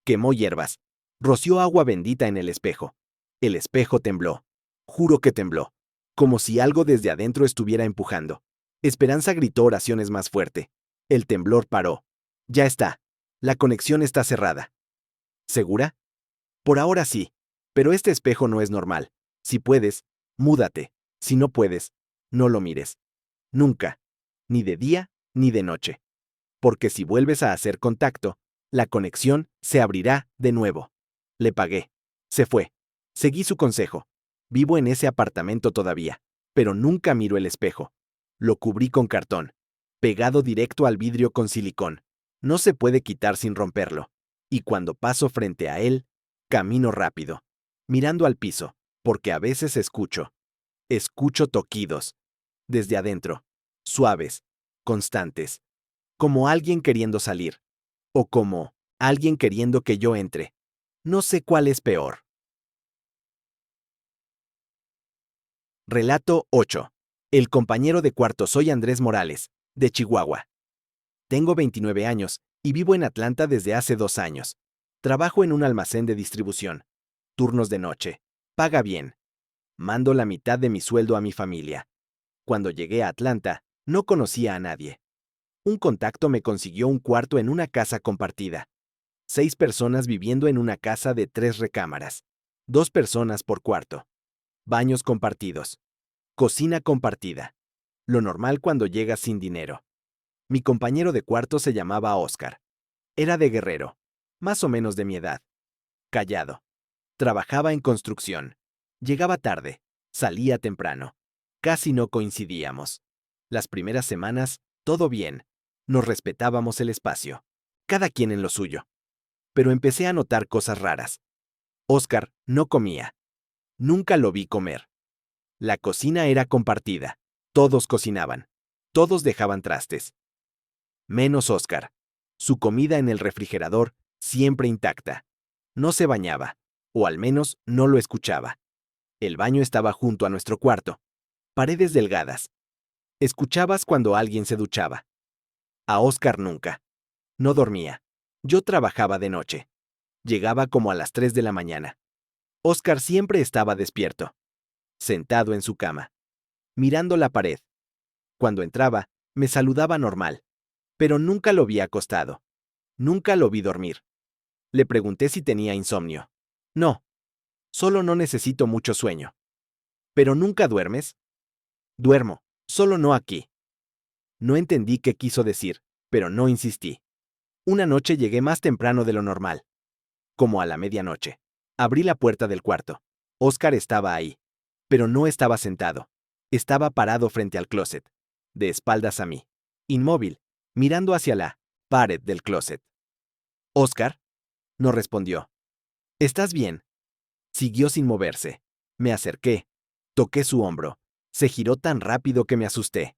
quemó hierbas, roció agua bendita en el espejo. El espejo tembló. Juro que tembló, como si algo desde adentro estuviera empujando. Esperanza gritó oraciones más fuerte. El temblor paró. Ya está. La conexión está cerrada. ¿Segura? Por ahora sí, pero este espejo no es normal. Si puedes, múdate. Si no puedes, no lo mires. Nunca. Ni de día, ni de noche. Porque si vuelves a hacer contacto, la conexión se abrirá de nuevo. Le pagué. Se fue. Seguí su consejo. Vivo en ese apartamento todavía, pero nunca miro el espejo. Lo cubrí con cartón, pegado directo al vidrio con silicón. No se puede quitar sin romperlo. Y cuando paso frente a él, camino rápido, mirando al piso, porque a veces escucho toquidos, desde adentro, suaves, constantes, como alguien queriendo salir, o como alguien queriendo que yo entre. No sé cuál es peor. Relato 8. El compañero de cuarto. Soy Andrés Morales, de Chihuahua. Tengo 29 años y vivo en Atlanta desde hace 2 años. Trabajo en un almacén de distribución. Turnos de noche. Paga bien. Mando la mitad de mi sueldo a mi familia. Cuando llegué a Atlanta, no conocía a nadie. Un contacto me consiguió un cuarto en una casa compartida. 6 personas viviendo en una casa de 3 recámaras. 2 personas por cuarto. Baños compartidos. Cocina compartida. Lo normal cuando llegas sin dinero. Mi compañero de cuarto se llamaba Oscar. Era de Guerrero, más o menos de mi edad. Callado. Trabajaba en construcción. Llegaba tarde. Salía temprano. Casi no coincidíamos. Las primeras semanas, todo bien. Nos respetábamos el espacio. Cada quien en lo suyo. Pero empecé a notar cosas raras. Oscar no comía. Nunca lo vi comer. La cocina era compartida. Todos cocinaban. Todos dejaban trastes. Menos Oscar. Su comida en el refrigerador, siempre intacta. No se bañaba, o al menos no lo escuchaba. El baño estaba junto a nuestro cuarto. Paredes delgadas. Escuchabas cuando alguien se duchaba. A Oscar nunca. No dormía. Yo trabajaba de noche. Llegaba como a las 3 de la mañana. Oscar siempre estaba despierto, sentado en su cama, mirando la pared. Cuando entraba, me saludaba normal, pero nunca lo vi acostado. Nunca lo vi dormir. Le pregunté si tenía insomnio. No, solo no necesito mucho sueño. ¿Pero nunca duermes? Duermo, solo no aquí. No entendí qué quiso decir, pero no insistí. Una noche llegué más temprano de lo normal, como a la medianoche. Abrí la puerta del cuarto. Oscar estaba ahí, pero no estaba sentado. Estaba parado frente al closet, de espaldas a mí, inmóvil, mirando hacia la pared del closet. ¿Oscar? No respondió. ¿Estás bien? Siguió sin moverse. Me acerqué. Toqué su hombro. Se giró tan rápido que me asusté.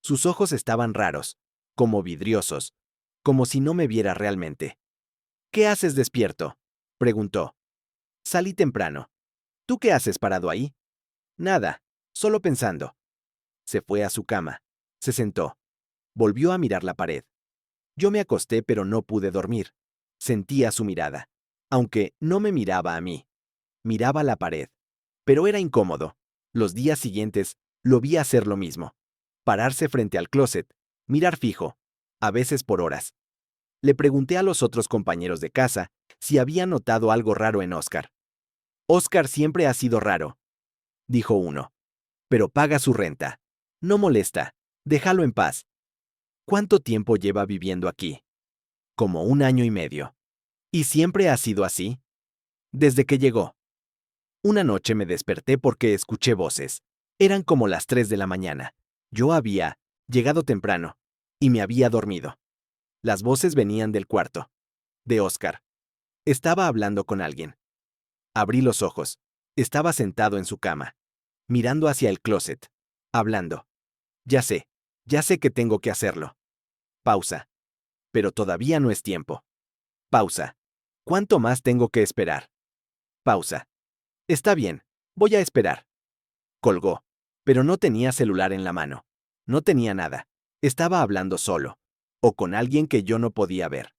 Sus ojos estaban raros, como vidriosos, como si no me viera realmente. ¿Qué haces despierto? Preguntó. Salí temprano. ¿Tú qué haces parado ahí? Nada, solo pensando. Se fue a su cama. Se sentó. Volvió a mirar la pared. Yo me acosté pero no pude dormir. Sentía su mirada. Aunque no me miraba a mí. Miraba la pared. Pero era incómodo. Los días siguientes lo vi hacer lo mismo. Pararse frente al closet. Mirar fijo. A veces por horas. Le pregunté a los otros compañeros de casa si habían notado algo raro en Oscar. Oscar siempre ha sido raro, dijo uno. Pero paga su renta. No molesta. Déjalo en paz. ¿Cuánto tiempo lleva viviendo aquí? Como 1 año y medio. ¿Y siempre ha sido así? Desde que llegó. Una noche me desperté porque escuché voces. Eran como las 3 de la mañana. Yo había llegado temprano y me había dormido. Las voces venían del cuarto. De Oscar. Estaba hablando con alguien. Abrí los ojos. Estaba sentado en su cama, mirando hacia el closet, hablando. Ya sé que tengo que hacerlo. Pausa. Pero todavía no es tiempo. Pausa. ¿Cuánto más tengo que esperar? Pausa. Está bien, voy a esperar. Colgó. Pero no tenía celular en la mano. No tenía nada. Estaba hablando solo. O con alguien que yo no podía ver.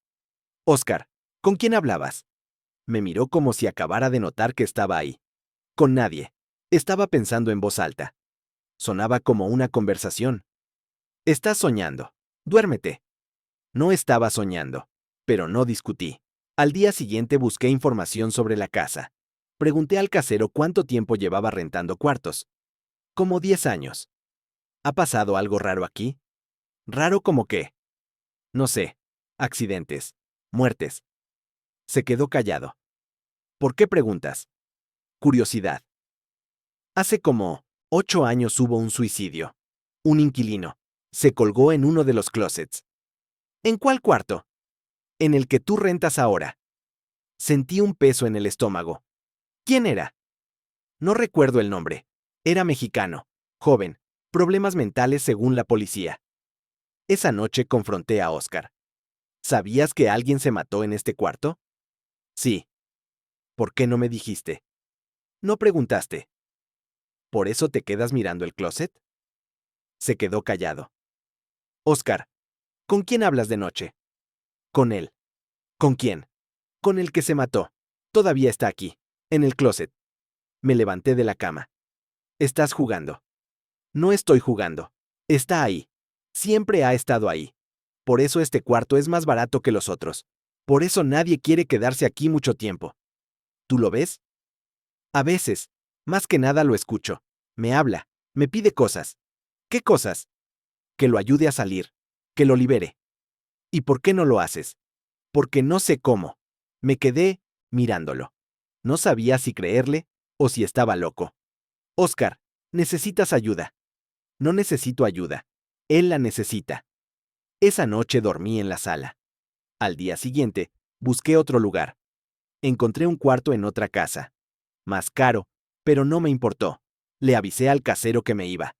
Oscar, ¿con quién hablabas? Me miró como si acabara de notar que estaba ahí. Con nadie. Estaba pensando en voz alta. Sonaba como una conversación. Estás soñando. Duérmete. No estaba soñando. Pero no discutí. Al día siguiente busqué información sobre la casa. Pregunté al casero cuánto tiempo llevaba rentando cuartos. Como 10 años. ¿Ha pasado algo raro aquí? ¿Raro como qué? No sé. Accidentes. Muertes. Se quedó callado. ¿Por qué preguntas? Curiosidad. Hace como 8 años hubo un suicidio. Un inquilino. Se colgó en uno de los closets. ¿En cuál cuarto? En el que tú rentas ahora. Sentí un peso en el estómago. ¿Quién era? No recuerdo el nombre. Era mexicano. Joven. Problemas mentales según la policía. Esa noche confronté a Oscar. ¿Sabías que alguien se mató en este cuarto? Sí. ¿Por qué no me dijiste? No preguntaste. ¿Por eso te quedas mirando el closet? Se quedó callado. Oscar, ¿con quién hablas de noche? Con él. ¿Con quién? Con el que se mató. Todavía está aquí, en el closet. Me levanté de la cama. Estás jugando. No estoy jugando. Está ahí. Siempre ha estado ahí. Por eso este cuarto es más barato que los otros. Por eso nadie quiere quedarse aquí mucho tiempo. ¿Tú lo ves? A veces. Más que nada lo escucho. Me habla. Me pide cosas. ¿Qué cosas? Que lo ayude a salir. Que lo libere. ¿Y por qué no lo haces? Porque no sé cómo. Me quedé mirándolo. No sabía si creerle o si estaba loco. Oscar, necesitas ayuda. No necesito ayuda. Él la necesita. Esa noche dormí en la sala. Al día siguiente, busqué otro lugar. Encontré un cuarto en otra casa. Más caro, pero no me importó. Le avisé al casero que me iba.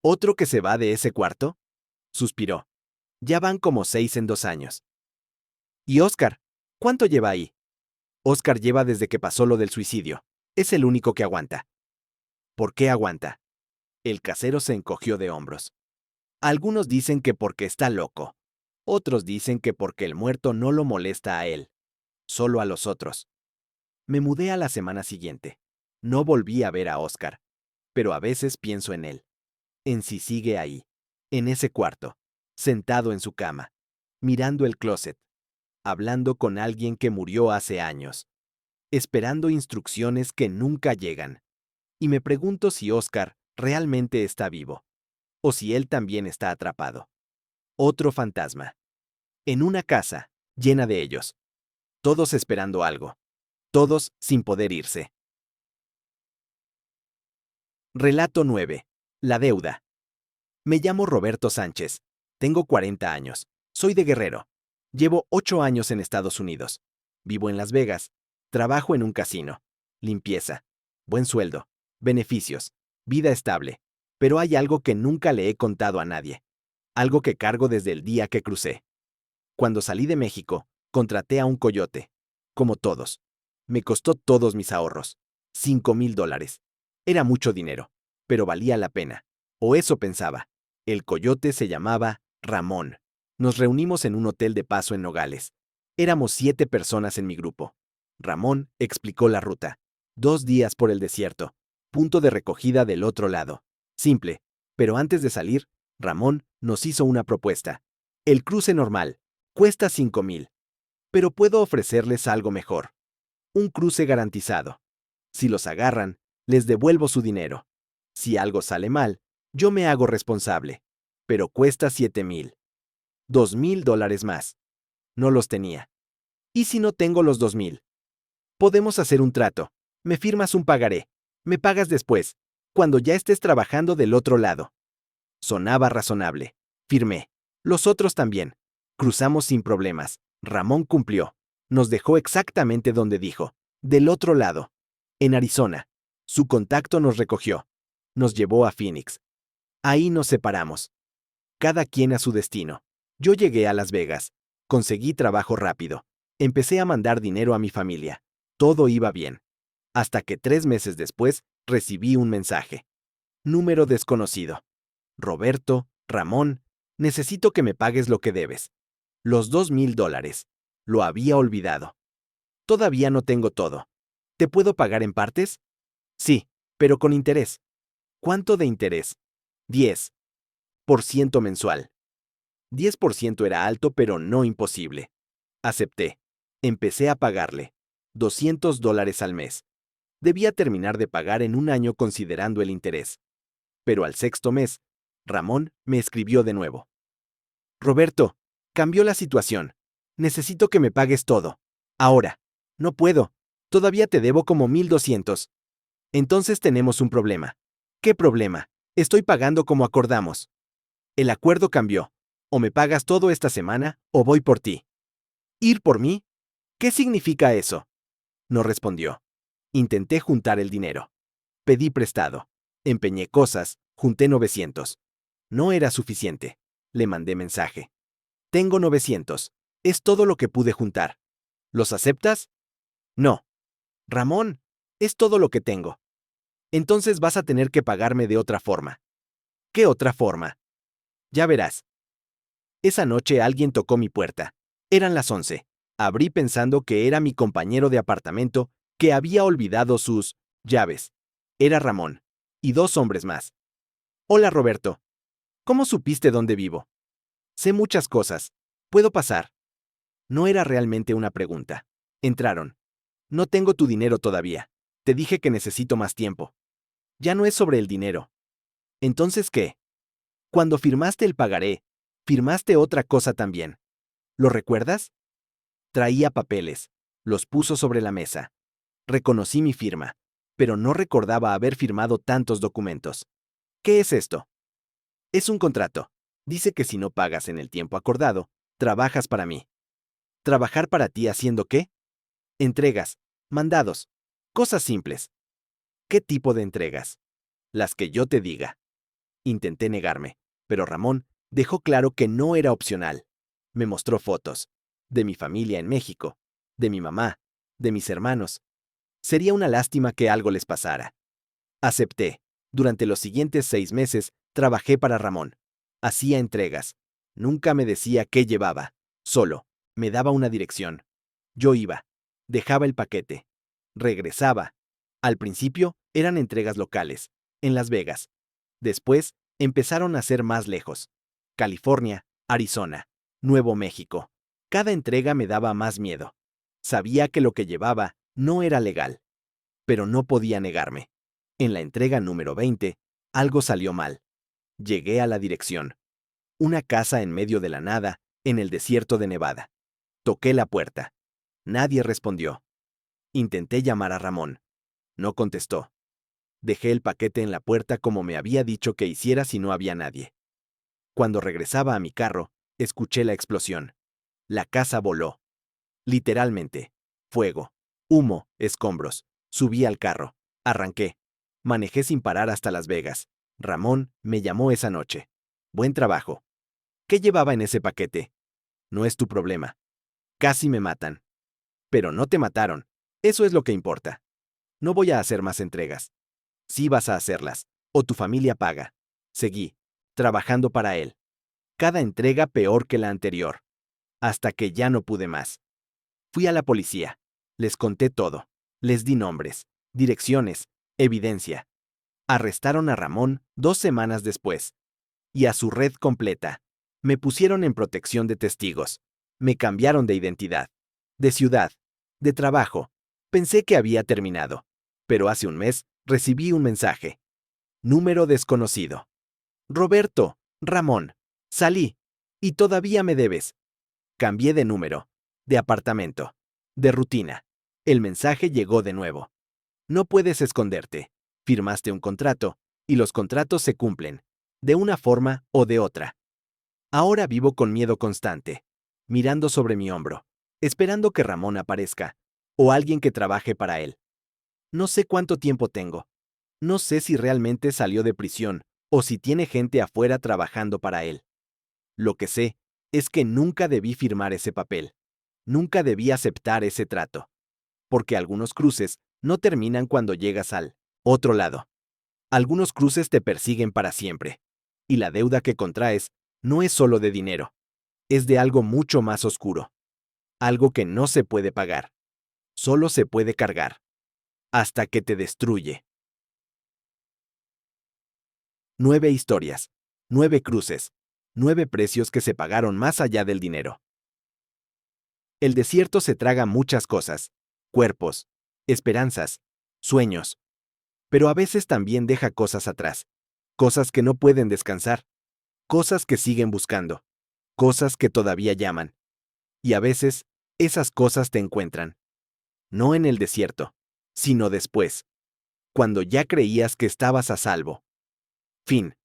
¿Otro que se va de ese cuarto? Suspiró. Ya van como 6 en 2 años. ¿Y Oscar? ¿Cuánto lleva ahí? Oscar lleva desde que pasó lo del suicidio. Es el único que aguanta. ¿Por qué aguanta? El casero se encogió de hombros. Algunos dicen que porque está loco. Otros dicen que porque el muerto no lo molesta a él, solo a los otros. Me mudé a la semana siguiente. No volví a ver a Oscar, pero a veces pienso en él. En si sigue ahí, en ese cuarto, sentado en su cama, mirando el closet, hablando con alguien que murió hace años, esperando instrucciones que nunca llegan. Y me pregunto si Oscar realmente está vivo, o si él también está atrapado. Otro fantasma. En una casa, llena de ellos. Todos esperando algo. Todos sin poder irse. Relato 9. La deuda. Me llamo Roberto Sánchez. Tengo 40 años. Soy de Guerrero. Llevo 8 años en Estados Unidos. Vivo en Las Vegas. Trabajo en un casino. Limpieza. Buen sueldo. Beneficios. Vida estable. Pero hay algo que nunca le he contado a nadie. Algo que cargo desde el día que crucé. Cuando salí de México, contraté a un coyote. Como todos. Me costó todos mis ahorros. $5,000. Era mucho dinero, pero valía la pena. O eso pensaba. El coyote se llamaba Ramón. Nos reunimos en un hotel de paso en Nogales. Éramos 7 personas en mi grupo. Ramón explicó la ruta. 2 días por el desierto. Punto de recogida del otro lado. Simple. Pero antes de salir, Ramón nos hizo una propuesta. El cruce normal. Cuesta 5,000. Pero puedo ofrecerles algo mejor. Un cruce garantizado. Si los agarran, les devuelvo su dinero. Si algo sale mal, yo me hago responsable. Pero cuesta 7,000. $2,000 más. No los tenía. ¿Y si no tengo los 2,000? Podemos hacer un trato. Me firmas un pagaré. Me pagas después, cuando ya estés trabajando del otro lado. Sonaba razonable. Firmé. Los otros también. Cruzamos sin problemas. Ramón cumplió. Nos dejó exactamente donde dijo. Del otro lado. En Arizona. Su contacto nos recogió. Nos llevó a Phoenix. Ahí nos separamos. Cada quien a su destino. Yo llegué a Las Vegas. Conseguí trabajo rápido. Empecé a mandar dinero a mi familia. Todo iba bien. hasta que 3 meses después recibí un mensaje. Número desconocido. Roberto, Ramón, necesito que me pagues lo que debes. Los $2,000. Lo había olvidado. Todavía no tengo todo. ¿Te puedo pagar en partes? Sí, pero con interés. ¿Cuánto de interés? 10% mensual. 10% era alto, pero no imposible. Acepté. Empecé a pagarle. $200 al mes. Debía terminar de pagar en un año considerando el interés. Pero al sexto mes, Ramón me escribió de nuevo. Roberto, cambió la situación. Necesito que me pagues todo. Ahora. No puedo. Todavía te debo como 1,200. Entonces tenemos un problema. ¿Qué problema? Estoy pagando como acordamos. El acuerdo cambió. O me pagas todo esta semana, o voy por ti. ¿Ir por mí? ¿Qué significa eso? No respondió. Intenté juntar el dinero. Pedí prestado. Empeñé cosas, junté 900. No era suficiente. Le mandé mensaje. Tengo 900. Es todo lo que pude juntar. ¿Los aceptas? No. Ramón, es todo lo que tengo. Entonces vas a tener que pagarme de otra forma. ¿Qué otra forma? Ya verás. Esa noche alguien tocó mi puerta. Eran las 11. Abrí pensando que era mi compañero de apartamento que había olvidado sus llaves. Era Ramón. Y 2 hombres más. Hola, Roberto. ¿Cómo supiste dónde vivo? Sé muchas cosas. ¿Puedo pasar? No era realmente una pregunta. Entraron. No tengo tu dinero todavía. Te dije que necesito más tiempo. Ya no es sobre el dinero. ¿Entonces qué? Cuando firmaste el pagaré, firmaste otra cosa también. ¿Lo recuerdas? Traía papeles. Los puso sobre la mesa. Reconocí mi firma, pero no recordaba haber firmado tantos documentos. ¿Qué es esto? Es un contrato. Dice que si no pagas en el tiempo acordado, trabajas para mí. ¿Trabajar para ti haciendo qué? Entregas, mandados, cosas simples. ¿Qué tipo de entregas? Las que yo te diga. Intenté negarme, pero Ramón dejó claro que no era opcional. Me mostró fotos. De mi familia en México, de mi mamá, de mis hermanos. Sería una lástima que algo les pasara. Acepté. Durante los siguientes 6 meses, trabajé para Ramón. Hacía entregas. Nunca me decía qué llevaba. Solo. Me daba una dirección. Yo iba. Dejaba el paquete. Regresaba. Al principio, eran entregas locales, en Las Vegas. Después, empezaron a ser más lejos. California, Arizona, Nuevo México. Cada entrega me daba más miedo. Sabía que lo que llevaba no era legal. Pero no podía negarme. En la entrega número 20, algo salió mal. Llegué a la dirección. Una casa en medio de la nada, en el desierto de Nevada. Toqué la puerta. Nadie respondió. Intenté llamar a Ramón. No contestó. Dejé el paquete en la puerta como me había dicho que hiciera si no había nadie. Cuando regresaba a mi carro, escuché la explosión. La casa voló. Literalmente. Fuego. Humo, escombros. Subí al carro. Arranqué. Manejé sin parar hasta Las Vegas. Ramón me llamó esa noche. Buen trabajo. ¿Qué llevaba en ese paquete? No es tu problema. Casi me matan. Pero no te mataron. Eso es lo que importa. No voy a hacer más entregas. Sí vas a hacerlas. O tu familia paga. Seguí. Trabajando para él. Cada entrega peor que la anterior. Hasta que ya no pude más. Fui a la policía. Les conté todo. Les di nombres, direcciones, evidencia. Arrestaron a Ramón 2 semanas después. Y a su red completa. Me pusieron en protección de testigos. Me cambiaron de identidad. De ciudad. De trabajo. Pensé que había terminado. Pero hace un mes recibí un mensaje. Número desconocido. Roberto, Ramón. Salí. Y todavía me debes. Cambié de número. De apartamento. De rutina. El mensaje llegó de nuevo. No puedes esconderte. Firmaste un contrato, y los contratos se cumplen, de una forma o de otra. Ahora vivo con miedo constante, mirando sobre mi hombro, esperando que Ramón aparezca, o alguien que trabaje para él. No sé cuánto tiempo tengo. No sé si realmente salió de prisión, o si tiene gente afuera trabajando para él. Lo que sé es que nunca debí firmar ese papel. Nunca debí aceptar ese trato. Porque algunos cruces no terminan cuando llegas al otro lado. Algunos cruces te persiguen para siempre. Y la deuda que contraes no es solo de dinero, es de algo mucho más oscuro. Algo que no se puede pagar. Solo se puede cargar. Hasta que te destruye. 9 historias. 9 cruces. 9 precios que se pagaron más allá del dinero. El desierto se traga muchas cosas. Cuerpos, esperanzas, sueños. Pero a veces también deja cosas atrás. Cosas que no pueden descansar. Cosas que siguen buscando. Cosas que todavía llaman. Y a veces, esas cosas te encuentran. No en el desierto, sino después. Cuando ya creías que estabas a salvo. Fin.